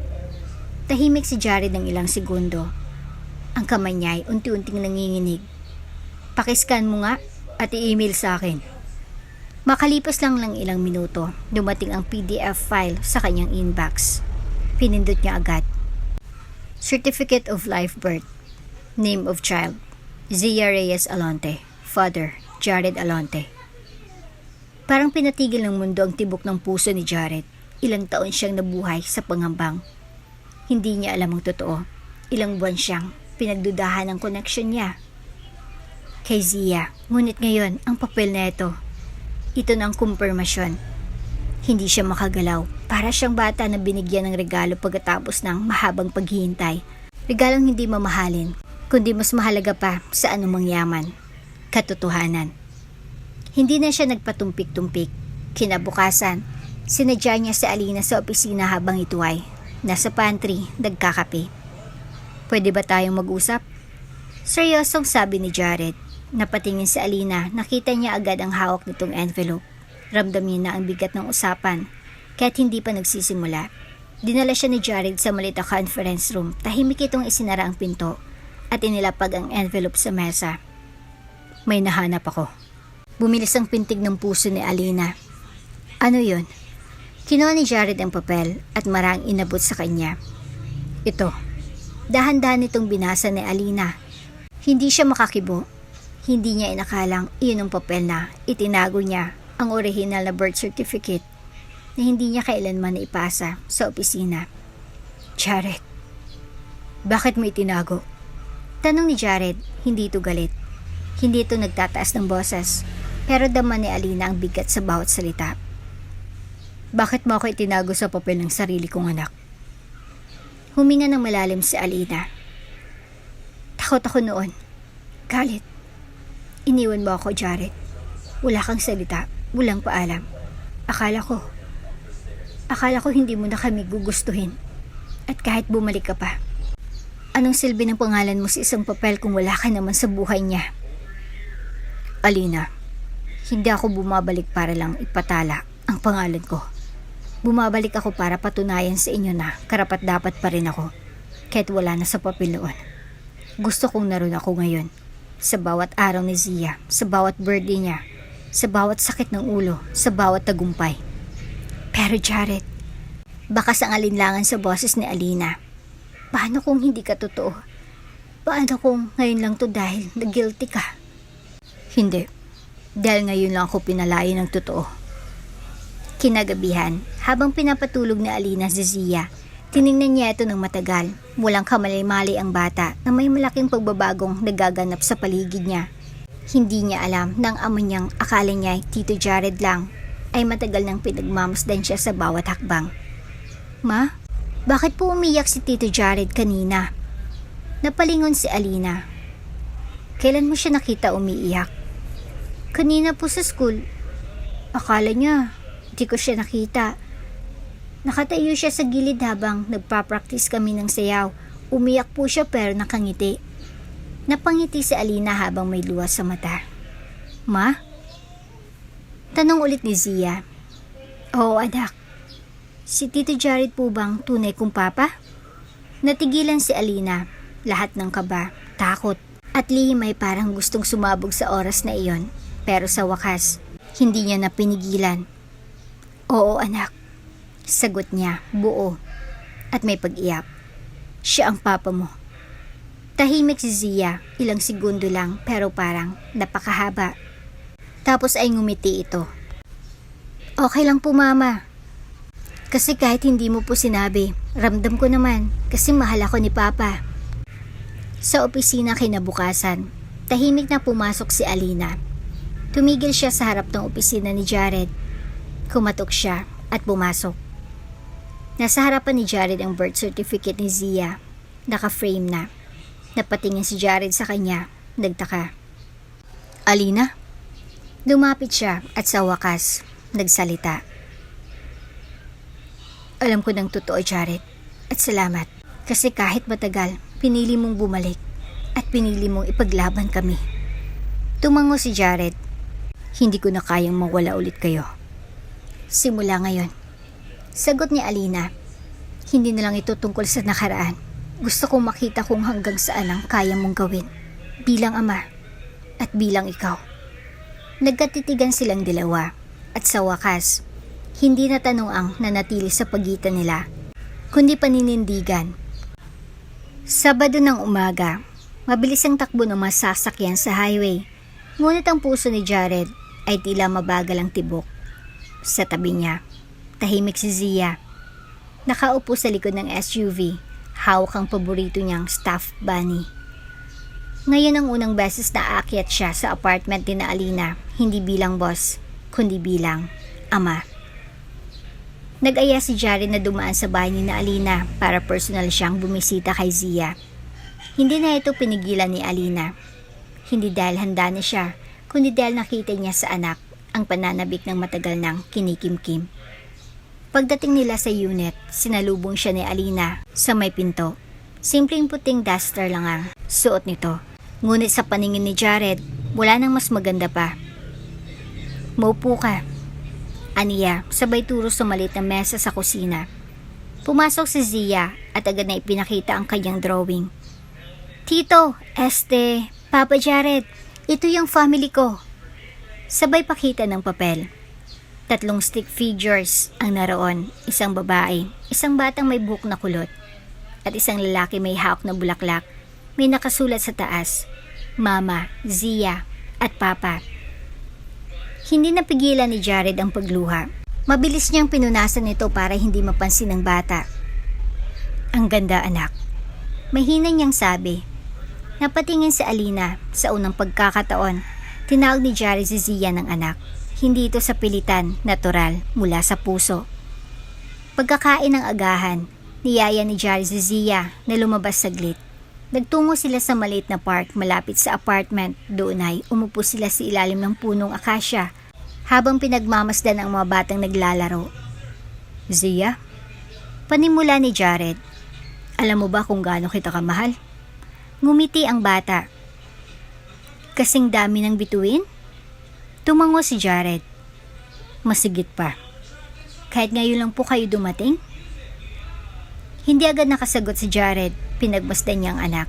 Speaker 1: Tahimik si Jared ng ilang segundo. Ang kamay niya ay unti-unting nanginginig. "Pakiscan mo nga at i-email sa akin." Makalipas lang ilang minuto, dumating ang PDF file sa kanyang inbox. Pinindot niya agad. Certificate of Live Birth. Name of child, Zia Reyes Alonte. Father, Jared Alonte. Parang pinatigil ng mundo ang tibok ng puso ni Jared. Ilang taon siyang nabuhay sa pangambang. Hindi niya alam ang totoo. Ilang buwan siyang pinagdudahan ang connection niya kay Zia. Ngunit ngayon, ang papel na ito na ang kumpirmasyon. Hindi siya makagalaw. Para siyang bata na binigyan ng regalo pagkatapos ng mahabang paghihintay. Regalong hindi mamahalin, kundi mas mahalaga pa sa anumang yaman. Katotohanan. Hindi na siya nagpatumpik-tumpik. Kinabukasan, sinadya niya si Alina sa opisina habang ito ay nasa pantry, nagkakape. "Pwede ba tayong mag-usap?" Seryosong sabi ni Jared. Napatingin si Alina, nakita niya agad ang hawak nitong envelope. Ramdam niya na ang bigat ng usapan, kaya't hindi pa nagsisimula. Dinala siya ni Jared sa maliit na conference room. Tahimik itong isinara ang pinto at inilapag ang envelope sa mesa. "May nahanap ako." Bumilis ang pintig ng puso ni Alina. "Ano yun?" Kinuha ni Jared ang papel at marang inabot sa kanya. "Ito." Dahan-dahan itong binasa ni Alina. Hindi siya makakibo. Hindi niya inakalang iyon ang papel na itinago niya ang original na birth certificate na hindi niya kailanman naipasa sa opisina. "Jared, bakit mo itinago?" Tanong ni Jared, hindi ito galit. Hindi ito nagtataas ng boses, pero dama ni Alina ang bigat sa bawat salita. "Bakit mo ako itinago sa papel ng sarili kong anak?" Huminga ng malalim si Alina. "Takot ako noon. Galit. Iniwan mo ako, Jared. Wala kang salita, walang paalam.
Speaker 3: Akala ko hindi mo na kami gugustuhin. At kahit bumalik ka pa, anong silbi ng pangalan mo sa isang papel kung wala ka naman sa buhay niya?
Speaker 1: Alina, hindi ako bumabalik para lang ipatala ang pangalan ko. Bumabalik ako para patunayan sa inyo na karapat-dapat pa rin ako kahit wala na sa papel noon. Gusto kong naroon ako ngayon sa bawat araw ni Zia, sa bawat birthday niya, sa bawat sakit ng ulo, sa bawat tagumpay.
Speaker 3: Pero Jared,
Speaker 1: Baka sa alinlangan sa boses ni Alina.
Speaker 3: paano kung hindi ka totoo? Paano kung ngayon lang to dahil na-guilty ka?
Speaker 1: Hindi. Dahil ngayon lang ako pinalayo ng totoo. Kinagabihan, habang pinapatulog ni Alina si Zia, tiningnan niya ito ng matagal. Walang kamali-mali ang bata na may malaking pagbabagong nagaganap sa paligid niya. Hindi niya alam nang ama niyang akala niya Tito Jared lang ay matagal nang pinagmamasdan siya sa bawat hakbang.
Speaker 3: Ma, bakit po umiyak si Tito Jared kanina?
Speaker 1: Napalingon si Alina.
Speaker 3: Kailan mo siya nakita umiiyak?
Speaker 1: Kanina po sa school.
Speaker 3: Akala niya, di ko siya nakita. Nakatayo siya sa gilid habang nagpa-practice kami ng sayaw. Umiyak po siya pero nakangiti.
Speaker 1: Napangiti si Alina habang may luha sa mata.
Speaker 3: Ma?
Speaker 1: Tanong ulit ni Zia.
Speaker 3: Oo anak. Si Tito Jared po bang tunay kong papa?
Speaker 1: Natigilan si Alina. Lahat ng kaba, takot, at lihim ay parang gustong sumabog sa oras na iyon. Pero sa wakas, hindi niya na pinigilan.
Speaker 3: Oo anak.
Speaker 1: Sagot niya, buo, at may pag-iyak. Siya ang papa mo. Tahimik si Zia, ilang segundo lang pero parang napakahaba. Tapos ay ngumiti ito.
Speaker 3: Okay lang po mama. Kasi kahit hindi mo po sinabi, ramdam ko naman kasi mahal ako ni Papa.
Speaker 1: Sa opisina kinabukasan, tahimik na pumasok si Alina. Tumigil siya sa harap ng opisina ni Jared. Kumatok siya at pumasok. Nasa harapan ni Jared ang birth certificate ni Zia. Naka-frame na. Napatingin si Jared sa kanya. Nagtaka.
Speaker 3: Alina?
Speaker 1: Lumapit siya at sa wakas, nagsalita.
Speaker 3: Alam ko ng totoo, Jared. At salamat. Kasi kahit matagal, pinili mong bumalik. At pinili mong ipaglaban kami.
Speaker 1: Tumango si Jared. Hindi ko na kayang mawala ulit kayo.
Speaker 3: Simula ngayon.
Speaker 1: Sagot ni Alina.
Speaker 3: Hindi na lang ito tungkol sa nakaraan. Gusto kong makita kung hanggang saan ang kaya mong gawin. Bilang ama. At bilang ikaw.
Speaker 1: Nagkatitigan silang dalawa. At sa wakas, hindi na tanong ang nanatili sa pagitan nila, kundi paninindigan. Sabado ng umaga, mabilis ang takbo ng mga sasakyan sa highway. Ngunit ang puso ni Jared ay tila mabagal ang tibok. Sa tabi niya, tahimik si Zia. Nakaupo sa likod ng SUV, hawak ang paborito niyang stuffed bunny. Ngayon ang unang beses na aakyat siya sa apartment ni Alina, hindi bilang boss, kundi bilang ama. Nag-aya si Jared na dumaan sa bahay ni Alina para personal siyang bumisita kay Zia. Hindi na ito pinigilan ni Alina. Hindi dahil handa na siya, kundi dahil nakita niya sa anak ang pananabik ng matagal ng kinikimkim. Pagdating nila sa unit, sinalubong siya ni Alina sa may pinto. Simpleng puting duster lang ang suot nito. Ngunit sa paningin ni Jared, wala nang mas maganda pa. Maupo ka. Aniya, sabay turo sa maliit na mesa sa kusina. Pumasok si Zia at agad na ipinakita ang kanyang drawing.
Speaker 3: Tito, Papa Jared, ito yung family ko.
Speaker 1: Sabay pakita ng papel. 3 stick figures ang naroon, isang babae, isang batang may buhok na kulot, at isang lalaki may hawak na bulaklak. May nakasulat sa taas, Mama, Zia, at Papa. Hindi napigilan ni Jared ang pagluha. Mabilis niyang pinunasan ito para hindi mapansin ng bata. Ang ganda anak. Mahina niyang sabi. Napatingin si Alina sa unang pagkakataon. Tinawag ni Jared si Zia ng anak. Hindi ito sa pilitan, natural, mula sa puso. Pagkakain ng agahan, niyaya ni Jared si Zia na lumabas saglit. Nagtungo sila sa maliit na park malapit sa apartment. Doon ay umupo sila sa ilalim ng punong akasya. habang pinagmamasdan ang mga batang naglalaro. Zia? Panimula ni Jared. Alam mo ba kung gaano kita kamahal? Ngumiti ang bata. Kasing dami ng bituin? Tumango si Jared. Masigit pa. Kahit ngayon lang po kayo dumating? Hindi agad nakasagot si Jared, pinagmasdan niya ang anak.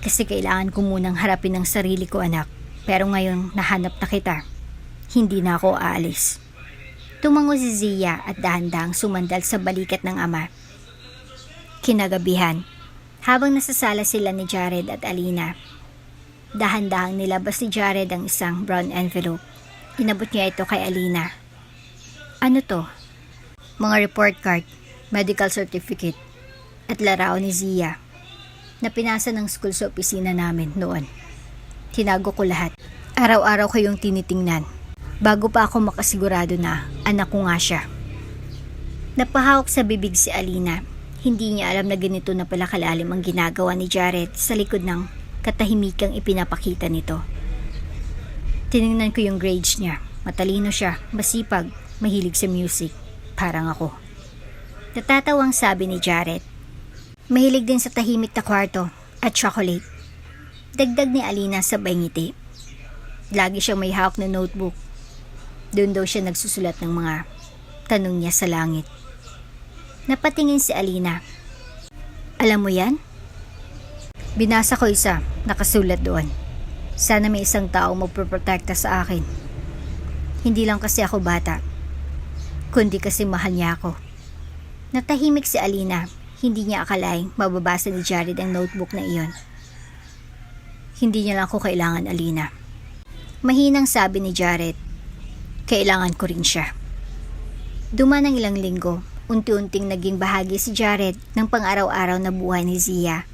Speaker 1: Kasi kailangan ko munang harapin ang sarili ko, anak. Pero ngayon nahanap na kita. Hindi na ako aalis. Tumango si Zia at dahan-dahang sumandal sa balikat ng ama. Kinagabihan, habang nasasala sila ni Jared at Alina, dahan-dahang nilabas ni Jared ang isang brown envelope. Inabot niya ito kay Alina. Ano to? Mga report card, medical certificate, at larawan ni Zia na pinasa ng school sa opisina namin noon. Tinago ko lahat. Araw-araw ko yung tinitingnan bago pa ako makasigurado na anak ko nga siya. Napahawak sa bibig si Alina. Hindi niya alam na ganito na pala kalalim ang ginagawa ni Jared sa likod ng katahimikang ipinapakita nito. Tinignan ko yung grades niya. Matalino siya, masipag, mahilig sa music. Parang ako. Natatawang sabi ni Jared. Mahilig din sa tahimik na kwarto at chocolate. Dagdag ni Alina sabay ngiti. Lagi siyang may hawak na notebook. Doon daw siya nagsusulat ng mga tanong niya sa langit. Napatingin si Alina. Alam mo yan? Binasa ko isa, nakasulat doon. Sana may isang tao magproprotekta sa akin. Hindi lang kasi ako bata, kundi kasi mahal niya ako. Natahimik si Alina. Hindi niya akalaing mababasa ni Jared ang notebook na iyon. Hindi niya lang ako kailangan, Alina. Mahinang sabi ni Jared. Kailangan ko rin siya. Duman ng ilang linggo, unti-unting naging bahagi si Jared ng pang-araw-araw na buhay ni Zia.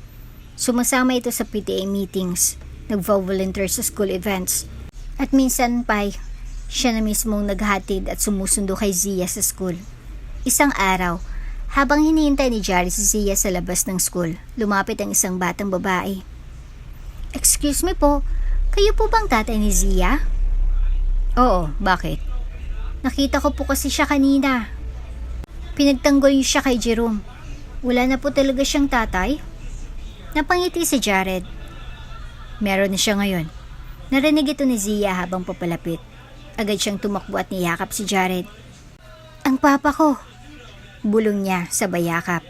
Speaker 1: Sumasama ito sa PTA meetings, nag-volunteer sa school events, at minsan pa siya na mismong naghatid at sumusundo kay Zia sa school. Isang araw, habang hinihintay ni Jared si Zia sa labas ng school, lumapit ang isang batang babae. Excuse me po, kayo po bang tatay ni Zia? Oo, bakit? Nakita ko po kasi siya kanina. Pinagtanggol niyo siya kay Jerome. Wala na po talaga siyang tatay? Napangiti si Jared. Meron na siya ngayon. Narinig ito ni Zia habang papalapit. Agad siyang tumakbo at niyakap si Jared. Ang papa ko! Bulong niya sa bayakap.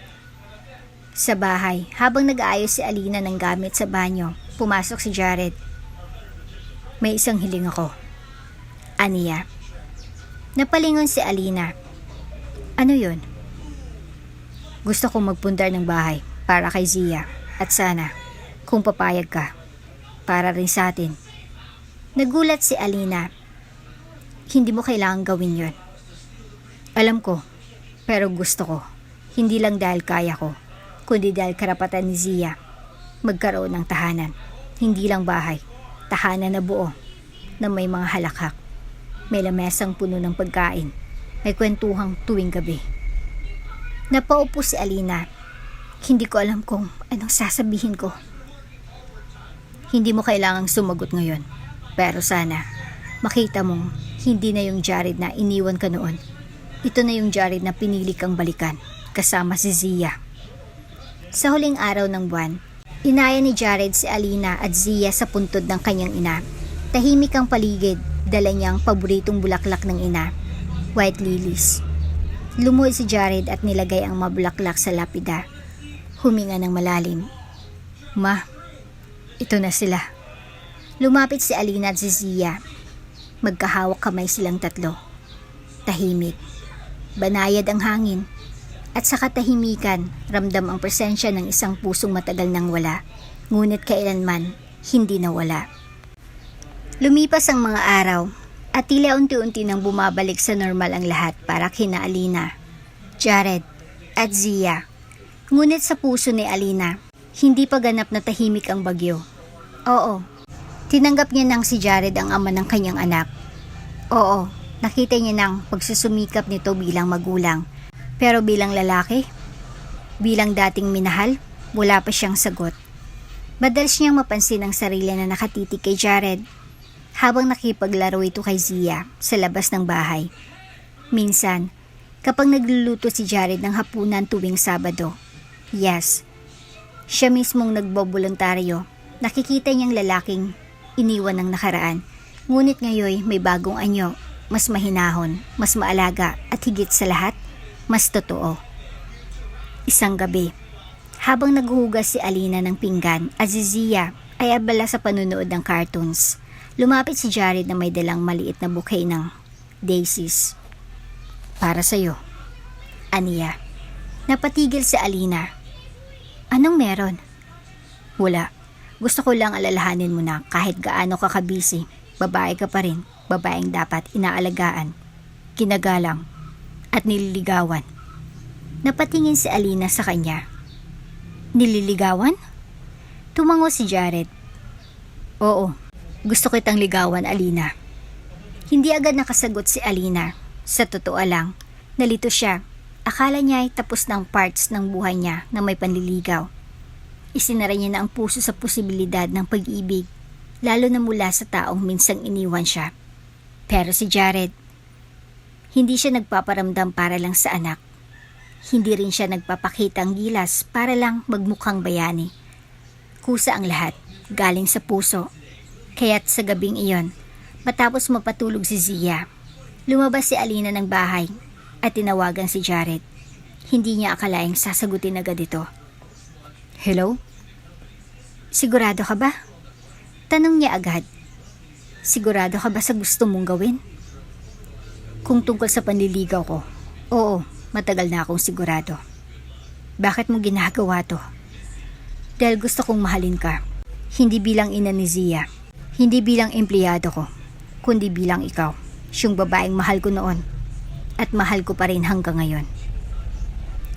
Speaker 1: Sa bahay, habang nag-aayos si Alina ng gamit sa banyo, pumasok si Jared. May isang hiling ako. Aniya. Napalingon si Alina. Ano yun? Gusto kong magpundar ng bahay para kay Zia at sana, kung papayag ka, para rin sa atin. Nagulat si Alina. Hindi mo kailangang gawin yon. Alam ko, pero gusto ko. Hindi lang dahil kaya ko, kundi dahil karapatan ni Zia magkaroon ng tahanan. Hindi lang bahay, tahanan na buo, na may mga halakhak. May lamesang puno ng pagkain. May kwentuhang tuwing gabi. Napaupo si Alina. Hindi ko alam kung anong sasabihin ko. Hindi mo kailangang sumagot ngayon. Pero sana, makita mong hindi na yung Jared na iniwan ka noon. Ito na yung Jared na pinili kang balikan, kasama si Zia. Sa huling araw ng buwan, inaya ni Jared si Alina at Zia sa puntod ng kanyang ina. Tahimik ang paligid, dala niyang paboritong bulaklak ng ina, white lilies. Lumuhod si Jared at nilagay ang mabulaklak sa lapida. Huminga ng malalim. Ma, ito na sila. Lumapit si Alina at si Zia. Magkahawak kamay silang tatlo. Tahimik. Banayad ang hangin. At sa katahimikan, ramdam ang presensya ng isang pusong matagal nang wala. Ngunit kailanman, hindi nawala. Lumipas ang mga araw at tila unti-unti nang bumabalik sa normal ang lahat para kina Alina, Jared at Zia. Ngunit sa puso ni Alina, hindi pa ganap na tahimik ang bagyo. Oo, tinanggap niya nang si Jared ang ama ng kanyang anak. Oo, nakita niya nang pagsusumikap nito bilang magulang. Pero bilang lalaki, bilang dating minahal, wala pa siyang sagot. Madalas niyang mapansin ang sarili na nakatitig kay Jared. habang nakipaglaro ito kay Zia sa labas ng bahay. Minsan, kapag nagluluto si Jared ng hapunan tuwing Sabado, yes, siya mismong nagboboluntaryo. Nakikita niyang lalaking iniwan ng nakaraan, ngunit ngayon may bagong anyo, mas mahinahon, mas maalaga at higit sa lahat, mas totoo. Isang gabi, habang naghuhugas si Alina ng pinggan at si Zia ay abala sa panunood ng cartoons, lumapit si Jared na may dalang maliit na bouquet ng daisies. Para sa'yo, aniya. Napatigil si Alina. Anong meron? Wala. Gusto ko lang alalahanin mo na kahit gaano ka kabisi, babae ka pa rin, babaeng dapat inaalagaan, kinagalang, at nililigawan. Napatingin si Alina sa kanya. Nililigawan? Tumango si Jared. Oo, gusto kitang ligawan, Alina. Hindi agad nakasagot si Alina. Sa totoo lang, nalito siya. Akala niya ay tapos ng parts ng buhay niya na may panliligaw. Isinara niya na ang puso sa posibilidad ng pag-ibig, lalo na mula sa taong minsang iniwan siya. Pero si Jared, hindi siya nagpaparamdam para lang sa anak. Hindi rin siya nagpapakitang gilas para lang magmukhang bayani. Kusa ang lahat, galing sa puso. Kaya't sa gabing iyon, matapos mapatulog si Zia, lumabas si Alina ng bahay at tinawagan si Jared. Hindi niya akalaing sasagutin agad ito. Hello? Sigurado ka ba? Tanong niya agad. Sigurado ka ba sa gusto mong gawin? Kung tungkol sa panliligaw ko, oo, matagal na akong sigurado. Bakit mo ginagawa to? Dahil gusto kong mahalin ka. Hindi bilang ina ni Zia, hindi bilang empleyado ko, kundi bilang ikaw, siyang babaeng mahal ko noon. At mahal ko pa rin hanggang ngayon.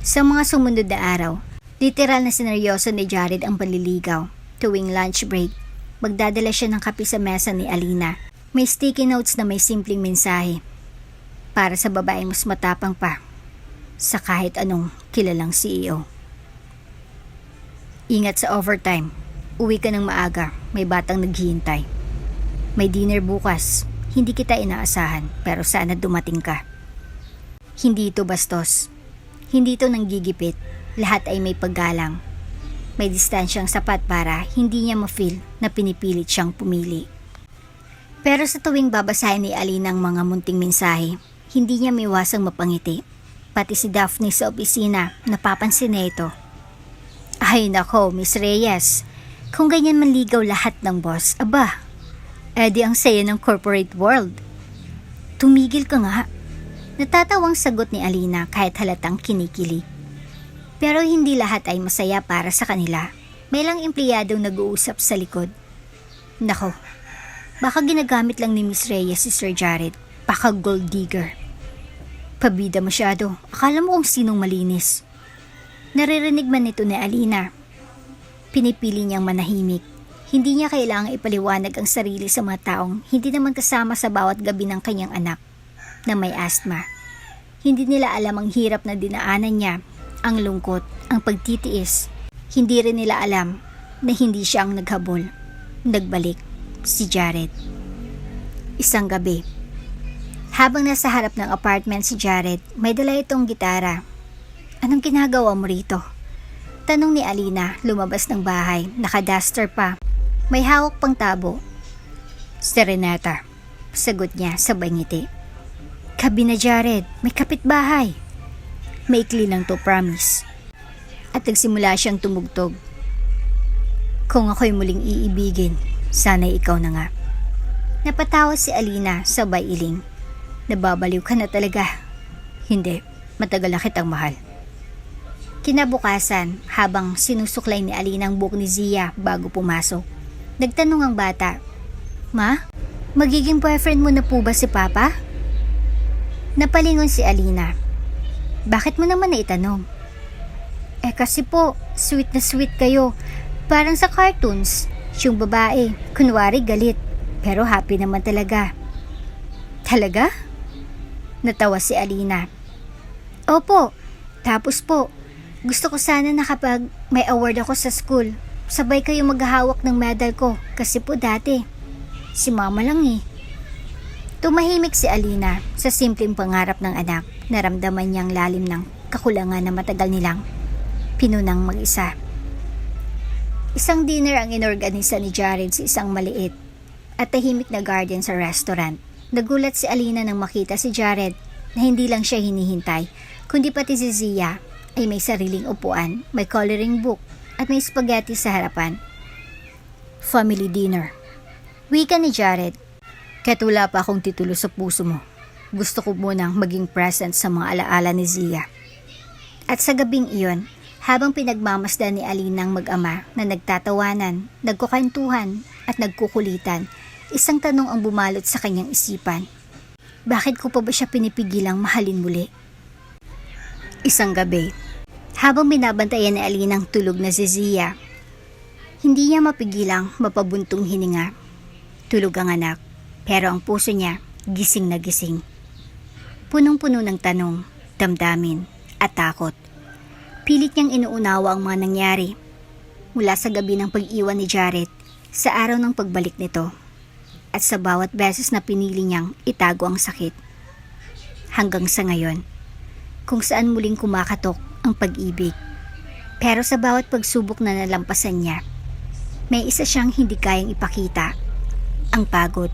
Speaker 1: Sa mga sumunod na araw, literal na sineryoso ni Jared ang panliligaw. Tuwing lunch break, magdadala siya ng kape sa mesa ni Alina. May sticky notes na may simpleng mensahe. Para sa babaeng mas matapang pa sa kahit anong kilalang CEO. Ingat sa overtime. Uwi ka ng maaga, may batang naghihintay. May dinner bukas. Hindi kita inaasahan, pero sana dumating ka. Hindi ito bastos. Hindi ito nanggigipit. Lahat ay may paggalang. May distansyang sapat para hindi niya ma-feel na pinipilit siyang pumili. Pero sa tuwing babasahin ni Alina ang mga munting mensahe, hindi niya maiwasang mapangiti. Pati si Daphne sa opisina, napapansin na ito. Ay nako, Miss Reyes. Kung ganyan manligaw lahat ng boss, aba, edi ang saya ng corporate world. Tumigil ka nga. Natatawang sagot ni Alina kahit halatang kinikilig. Pero hindi lahat ay masaya para sa kanila. May lang empleyadong nag-uusap sa likod. Nako, baka ginagamit lang ni Miss Reyes si Sir Jared. Baka gold digger. Pabida masyado. Akala mo kung sinong malinis. Naririnig man nito ni Alina. Pinipili niyang manahimik. Hindi niya kailangang ipaliwanag ang sarili sa mga taong hindi naman kasama sa bawat gabi ng kanyang anak na may asthma. Hindi nila alam ang hirap na dinaanan niya, ang lungkot, ang pagtitiis. Hindi rin nila alam na hindi siya ang naghabol. Nagbalik, si Jared. Isang gabi, habang nasa harap ng apartment si Jared, may dala itong gitara. Anong ginagawa mo rito? Tanong ni Alina, lumabas ng bahay, naka-duster pa. May hawak pang tabo. Serenata, sagot niya sabay ngiti. Kabi na Jared, may kapitbahay. Maikli lang to, promise. At nagsimula siyang tumugtog. Kung ako'y muling iibigin, sana'y ikaw na nga. Napatawa si Alina sabay iling. Nababaliw ka na talaga. Hindi, matagal na kitang mahal. Kinabukasan, habang sinusuklay ni Alina ang buhok ni Zia bago pumasok, nagtanong ang bata, Ma, magiging boyfriend mo na po ba si Papa? Napalingon si Alina. Bakit mo naman naitanong? Kasi po, sweet na sweet kayo. Parang sa cartoons, yung babae, kunwari galit, pero happy naman talaga. Talaga? Natawa si Alina. Opo, tapos po, gusto ko sana na kapag may award ako sa school, sabay kayo maghahawak ng medal ko kasi po dati,
Speaker 3: Si mama lang eh.
Speaker 1: Tumahimik si Alina sa simpleng pangarap ng anak. Naramdaman niyang lalim ng kakulangan na matagal nilang pinunang mag-isa. Isang dinner ang inorganisa ni Jared sa isang maliit at tahimik na garden sa restaurant. Nagulat si Alina nang makita si Jared na hindi lang siya hinihintay, kundi pati si Zia ay may sariling upuan, may coloring book at may spaghetti sa harapan. Family dinner. Wika ni Jared. Kahit wala pa akong titulo sa puso mo, gusto ko munang maging present sa mga alaala ni Zia. At sa gabing iyon, habang pinagmamasdan ni Alinang mag-ama na nagtatawanan, nagkukwentuhan at nagkukulitan, isang tanong ang bumalot sa kanyang isipan. Bakit ko pa ba siya pinipigilang mahalin muli? Isang gabi, habang binabantayan ni Alinang tulog na si Zia, hindi niya mapigilang mapabuntong hininga. Tulog ang anak, pero ang puso niya gising na gising. Punong-puno ng tanong, damdamin at takot. Pilit niyang inuunawa ang mga nangyari mula sa gabi ng pag-iwan ni Jared sa araw ng pagbalik nito at sa bawat beses na pinili niyang itago ang sakit. Hanggang sa ngayon, kung saan muling kumakatok ang pag-ibig. Pero sa bawat pagsubok na nalampasan niya, may isa siyang hindi kayang ipakita, ang pagod.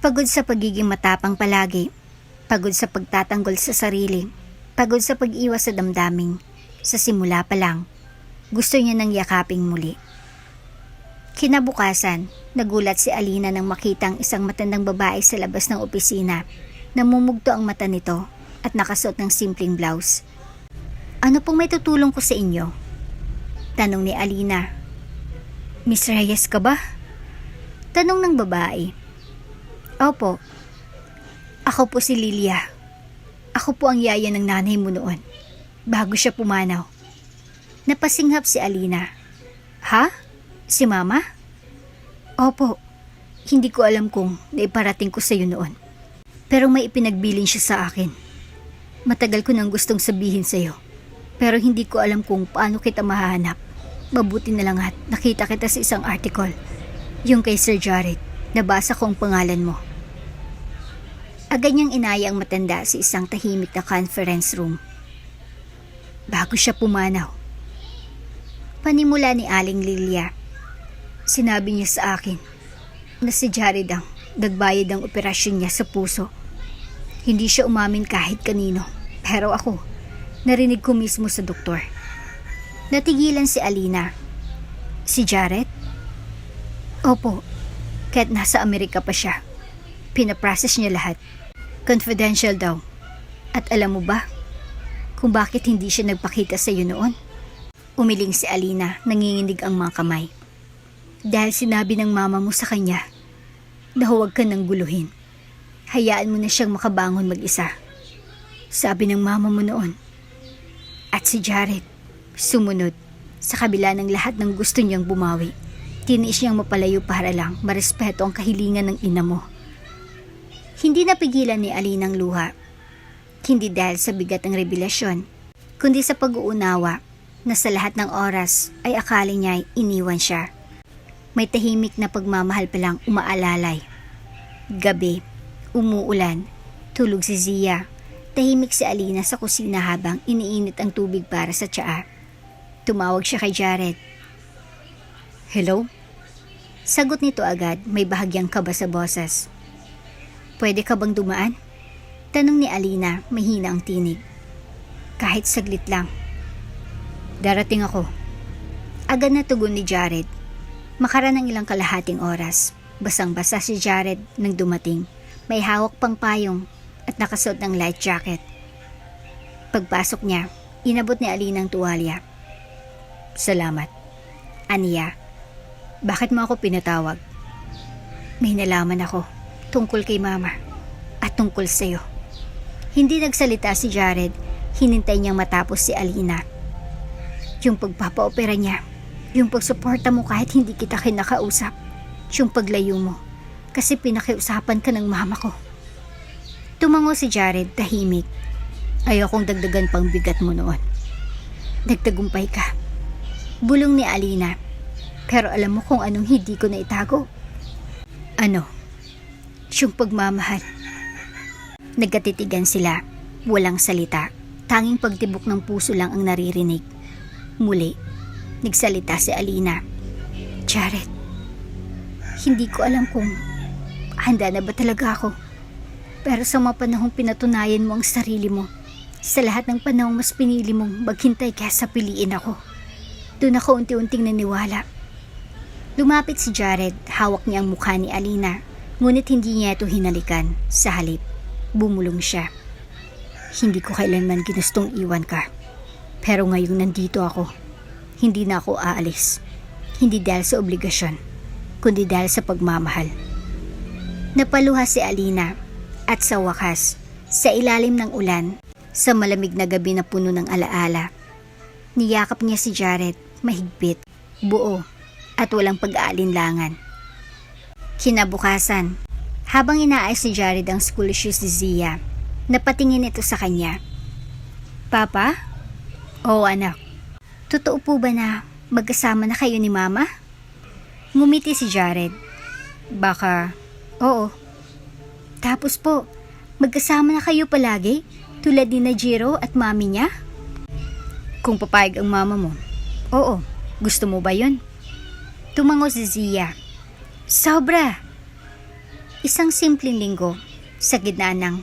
Speaker 1: Pagod sa pagiging matapang palagi, pagod sa pagtatanggol sa sarili, pagod sa pag-iwas sa damdaming. Sa simula pa lang, gusto niya nang yakaping muli. Kinabukasan, nagulat si Alina nang makitang isang matandang babae sa labas ng opisina. Namumugto ang mata nito at nakasuot ng simpleng blouse. Ano pong may tutulong ko sa inyo? Tanong ni Alina. Miss Reyes ka ba? Tanong ng babae. Opo. Ako po si Lilia. Ako po ang yaya ng nanay mo noon, bago siya pumanaw. Napasinghap si Alina. Ha? Si mama? Opo. Hindi ko alam kung naiparating ko sa iyo noon. Pero may ipinagbilin siya sa akin. Matagal ko nang gustong sabihin sa iyo, pero hindi ko alam kung paano kita mahahanap. Mabuti na lang at nakita kita sa isang article, yung kay Sir Jared. Nabasa ko ang pangalan mo. Agad niyang inaya ang matanda sa isang tahimik na conference room. Bago siya pumanaw. Panimula ni Aling Lilia. Sinabi niya sa akin na si Jared ang nagbayad ng operasyon niya sa puso. Hindi siya umamin kahit kanino, pero ako, narinig ko mismo sa doktor. Natigilan si Alina. Si Jared? Opo, kahit nasa Amerika pa siya. Pinaprocess niya lahat. Confidential daw. At alam mo ba kung bakit hindi siya nagpakita sa iyo noon? Umiling si Alina, nanginginig ang mga kamay. Dahil sinabi ng mama mo sa kanya na huwag ka nang guluhin. Hayaan mo na siyang makabangon mag-isa. Sabi ng mama mo noon. At si Jared, sumunod. Sa kabila ng lahat ng gusto niyang bumawi, tiniis niyang mapalayo para lang marespeto ang kahilingan ng ina mo. Hindi napigilan ni Alinang luha. Hindi dahil sa bigat ng revelasyon, kundi sa pag-uunawa na sa lahat ng oras ay akala niya iniwan siya. May tahimik na pagmamahal pa lang umaalalay. Gabi, umuulan, tulog si Zia. Tahimik si Alina sa kusina habang iniinit ang tubig para sa tsaa. Tumawag siya kay Jared. Hello? Sagot nito agad, may bahagyang kaba sa boses. Pwede ka bang dumaan? Tanong ni Alina, mahina ang tinig. Kahit saglit lang. Darating ako. Agad na tugon ni Jared. Makaran ng ilang kalahating oras. Basang-basa si Jared nang dumating. May hawak pang payong at nakasuot ng light jacket. Pagpasok niya, inabot ni Alina ang tuwalya. Salamat. Aniya, bakit mo ako pinatawag? May nalaman ako tungkol kay mama at tungkol sa'yo. Hindi nagsalita si Jared, hinintay niyang matapos si Alina. Yung pagpapaopera niya, yung pagsuporta mo kahit hindi kita kinakausap, yung paglayo mo, kasi pinakiusapan ka ng mama ko. Tumango si Jared, tahimik. Ayokong dagdagan pang bigat mo noon. Nagtagumpay ka. Bulong ni Alina. Pero alam mo kung anong hindi ko na itago.
Speaker 3: Ano? Yung pagmamahal. Nagkatitigan sila, walang salita. Tanging pagtibok ng puso lang ang naririnig. Muli, nagsalita si Alina. Jared, hindi ko alam kung handa na ba talaga ako. Pero sa mga panahong pinatunayan mo ang sarili mo, sa lahat ng panahong mas pinili mong maghintay kaysa piliin ako, doon ako unti-unting naniwala. Lumapit si Jared, hawak niya ang mukha ni Alina, ngunit hindi niya ito hinalikan. Sa halip, bumulong siya. Hindi ko kailanman ginustong iwan ka. Pero ngayong nandito ako, hindi na ako aalis. Hindi dahil sa obligasyon, kundi dahil sa pagmamahal. Napaluha si Alina at sa wakas, sa ilalim ng ulan, sa malamig na gabi na puno ng alaala, niyakap niya si Jared, mahigpit, buo, at walang pag-aalinlangan. Kinabukasan, habang inaayos ni Jared ang school shoes ni Zia, napatingin ito sa kanya. Papa? Oo anak. Totoo po ba na magkasama na kayo ni Mama? Ngumiti si Jared. Baka, oo. Tapos po, magkasama na kayo palagi? Tulad ni na Jiro at Mami niya? Kung papayag ang mama mo. Oo, gusto mo ba yun? Tumango si Zia. Sobra! Isang simpleng linggo, sa gitna ng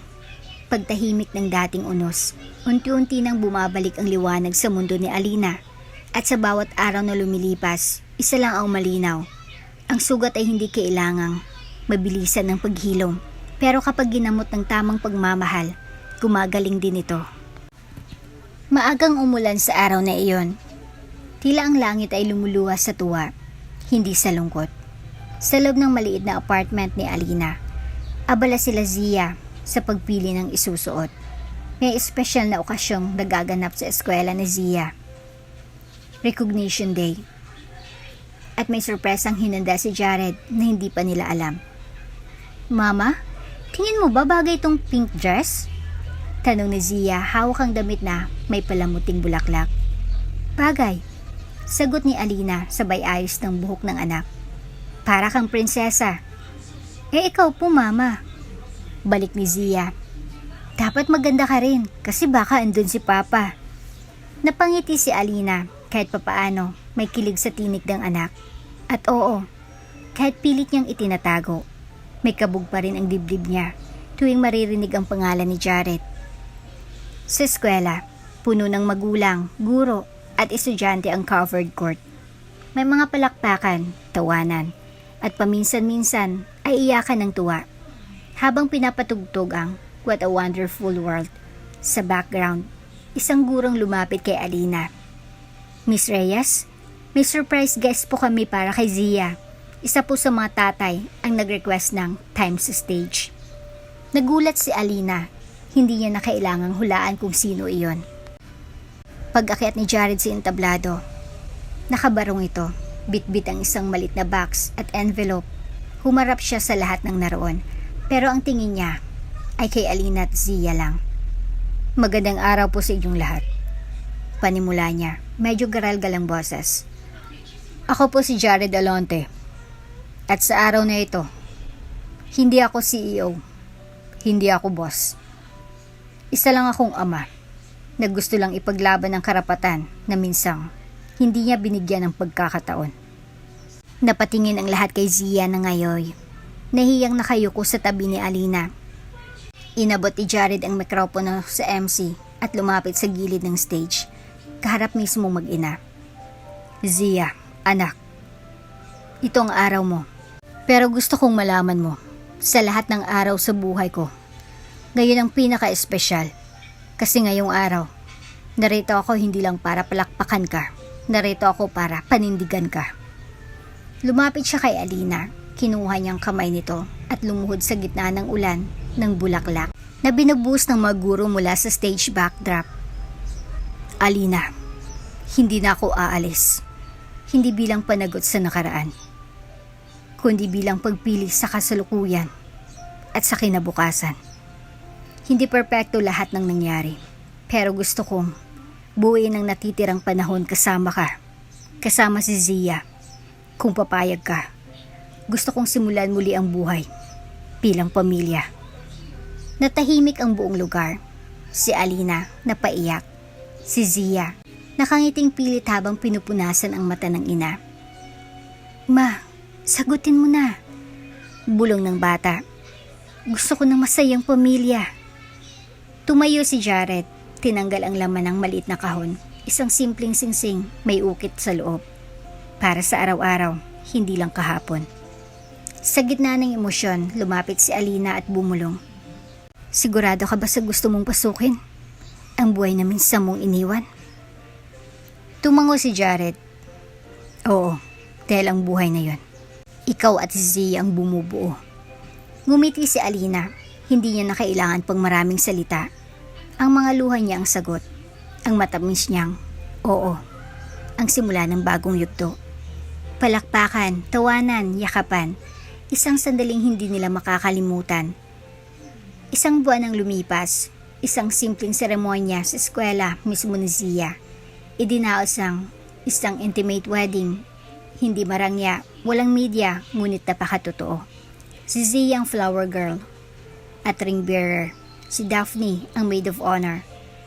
Speaker 3: pagtahimik ng dating unos, unti-unti nang bumabalik ang liwanag sa mundo ni Alina. At sa bawat araw na lumilipas, isa lang ang malinaw. Ang sugat ay hindi kailangang mabilisan ng paghilom. Pero kapag ginamot ng tamang pagmamahal, gumagaling din ito. Maagang umulan sa araw na iyon. Tila ang langit ay lumuluwas sa tuwa, hindi sa lungkot. Sa loob ng maliit na apartment ni Alina, abala sila Zia sa pagpili ng isusuot. May espesyal na okasyong nagaganap sa eskwela ni Zia. Recognition Day. At may sorpresang hinanda si Jared na hindi pa nila alam. Mama, tingin mo ba bagay itong pink dress? Tanong ni Zia, hawak ang damit na may palamuting bulaklak. Bagay. Sagot ni Alina sabay ayos ng buhok ng anak. Para kang prinsesa. Ikaw po mama. Balik ni Zia. Dapat maganda ka rin kasi baka andun si Papa. Napangiti si Alina kahit papaano may kilig sa tinig ng anak. At oo, kahit pilit niyang itinatago, may kabog pa rin ang dibdib niya tuwing maririnig ang pangalan ni Jared. Sa eskwela, puno ng magulang, guro at estudyante ang covered court. May mga palakpakan, tawanan, at paminsan-minsan ay iyakan ng tuwa. Habang pinapatugtog ang What a Wonderful World, sa background, isang gurong lumapit kay Alina. Miss Reyes, may surprise guest po kami para kay Zia. Isa po sa mga tatay ang nag-request ng time sa stage. Nagulat si Alina. Hindi niya na kailangang hulaan kung sino iyon. Pag-akyat ni Jared sa entablado, nakabarong ito, bitbit ang isang malit na box at envelope. Humarap siya sa lahat ng naroon, pero ang tingin niya ay kay Alina at Zia lang. Magandang araw po sa inyong lahat. Panimula niya, medyo garal-galang boses. Ako po si Jared Alonte. At sa araw na ito, hindi ako CEO, hindi ako boss. Isa lang akong ama na gusto lang ipaglaban ang karapatan na minsang hindi niya binigyan ng pagkakataon. Napatingin ang lahat kay Zia na ngayoy. Nahiyang nakayuko sa tabi ni Alina. Inabot ni Jared ang mikropono sa MC at lumapit sa gilid ng stage, kaharap mismo mag-ina. Zia, anak, ito ang araw mo. Pero gusto kong malaman mo, sa lahat ng araw sa buhay ko, ngayon ang pinaka-espesyal. Kasi ngayong araw, narito ako hindi lang para palakpakan ka, narito ako para panindigan ka. Lumapit siya kay Alina, kinuha niyang kamay nito at lumuhod sa gitna ng ulan ng bulaklak na binubuhos ng mga guro mula sa stage backdrop. Alina, hindi na ako aalis. Hindi bilang panagot sa nakaraan, kundi bilang pagpili sa kasalukuyan at sa kinabukasan. Hindi perpekto lahat ng nangyari, pero gusto kong buuin ang natitirang panahon kasama ka, kasama si Zia. Kung papayag ka, Gusto kong simulan muli ang buhay bilang pamilya.
Speaker 1: Natahimik ang buong lugar. Si Alina, napaiyak. Si Zia, nakangiting pilit habang pinupunasan ang mata ng ina.
Speaker 3: Ma, sagutin mo na.
Speaker 1: Bulong ng bata.
Speaker 3: Gusto ko ng masayang pamilya.
Speaker 1: Tumayo si Jared. Tinanggal ang laman ng maliit na kahon. Isang simpleng singsing, may ukit sa loob. Para sa araw-araw, hindi lang kahapon. Sa gitna ng emosyon, lumapit si Alina at bumulong.
Speaker 3: Sigurado ka ba sa gusto mong pasukin? Ang buhay na minsan mong iniwan?
Speaker 1: Tumango si Jared.
Speaker 3: Oo, dahil ang buhay na yon,
Speaker 1: Ikaw at si Zia ang bumubuo. Ngumiti si Alina. Hindi niya na kailangan pang maraming salita. Ang mga luha niya ang sagot. Ang matamis niyang, oo. Ang simula ng bagong yugto. Palakpakan, tawanan, yakapan. Isang sandaling hindi nila makakalimutan. Isang buwan ang lumipas. Isang simpleng seremonya sa eskwela mismo ni Zia. Idinaos ang isang intimate wedding. Hindi marangya, walang media, ngunit napakatotoo. Si Zia ang flower girl at ring bearer. Si Daphne ang maid of honor.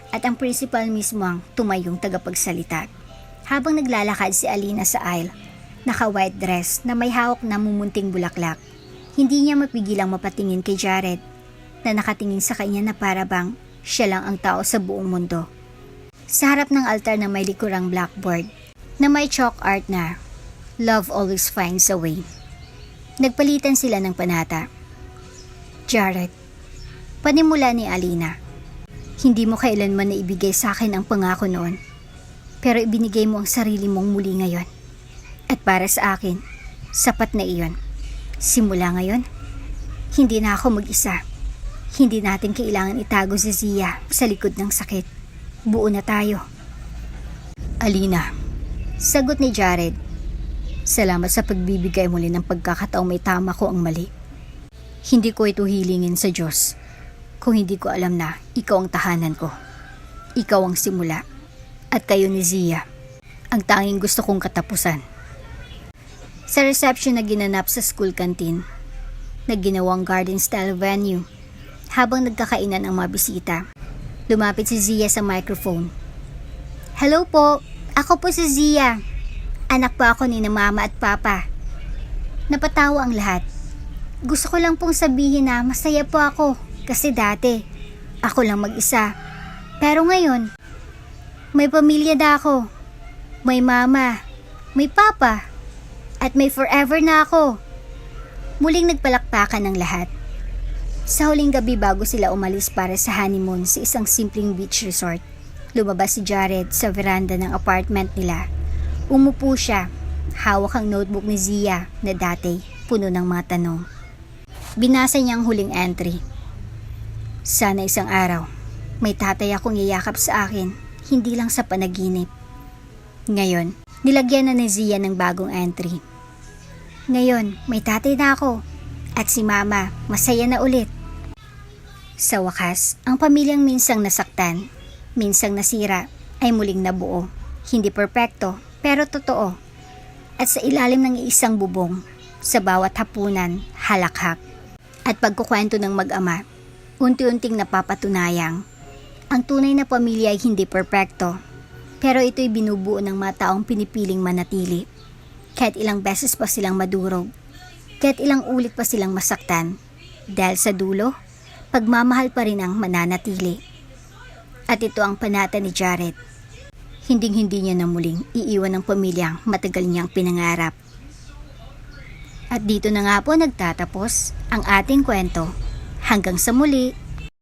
Speaker 1: At ang principal mismo ang tumayong tagapagsalita. Habang naglalakad si Alina sa aisle, naka-white dress na may hawak na mumunting bulaklak. Hindi niya mapigilang mapatingin kay Jared na nakatingin sa kanya na para bang siya lang ang tao sa buong mundo. Sa harap ng altar na may likurang blackboard na may chalk art na Love always finds a way. Nagpalitan sila ng panata.
Speaker 3: Jared,
Speaker 1: Panimula ni Alina.
Speaker 3: hindi mo kailanman na ibigay sa akin ang pangako noon. Pero ibinigay mo ang sarili mong muli ngayon.
Speaker 1: At para sa akin, sapat na iyon.
Speaker 3: Simula ngayon, hindi na ako mag-isa. Hindi natin kailangan itago si Zia sa likod ng sakit. Buo na tayo.
Speaker 1: Alina, sagot ni Jared. Salamat sa pagbibigay muli ng pagkakataong may tama ko ang mali. Hindi ko ito hilingin sa Diyos kung hindi ko alam na ikaw ang tahanan ko. Ikaw ang simula at kayo ni Zia ang tanging gusto kong katapusan. Sa reception na ginanap sa school canteen, na ginawang garden-style venue, habang nagkakainan ang mga bisita, lumapit si Zia sa microphone. Hello po, ako po si Zia. Anak po ako ni na mama at papa. Napatawa ang lahat. Gusto ko lang pong sabihin na masaya po ako kasi dati ako lang mag-isa. Pero ngayon, may pamilya na ako. May mama, may papa, at may forever na ako. Muling nagpalakpakan ng lahat. Sa huling gabi bago sila umalis para sa honeymoon sa isang simpleng beach resort, lumabas si Jared sa veranda ng apartment nila. Umupo siya, hawak ang notebook ni Zia na dati puno ng mga tanong. Binasa niya ang huling entry. Sana isang araw, may tatay akong yayakap sa akin, hindi lang sa panaginip. Ngayon, nilagyan na ni Zia ng bagong entry. Ngayon, may tatay na ako, at si mama, masaya na ulit. Sa wakas, ang pamilyang minsang nasaktan, minsang nasira, ay muling nabuo. Hindi perpekto, pero totoo. At sa ilalim ng isang bubong, sa bawat hapunan, halakhak. At pagkukwento ng mag-ama, unti-unting napapatunayang ang tunay na pamilya ay hindi perpekto, pero ito'y binubuo ng mga taong pinipiling manatili. Kahit ilang beses pa silang madurog, kahit ilang ulit pa silang masaktan, dahil sa dulo, pagmamahal pa rin ang mananatili. At ito ang panata ni Jared. Hinding-hindi niya na muling iiwan ng pamilyang matagal niyang pinangarap. At dito na nga po nagtatapos ang ating kwento. Hanggang sa muli!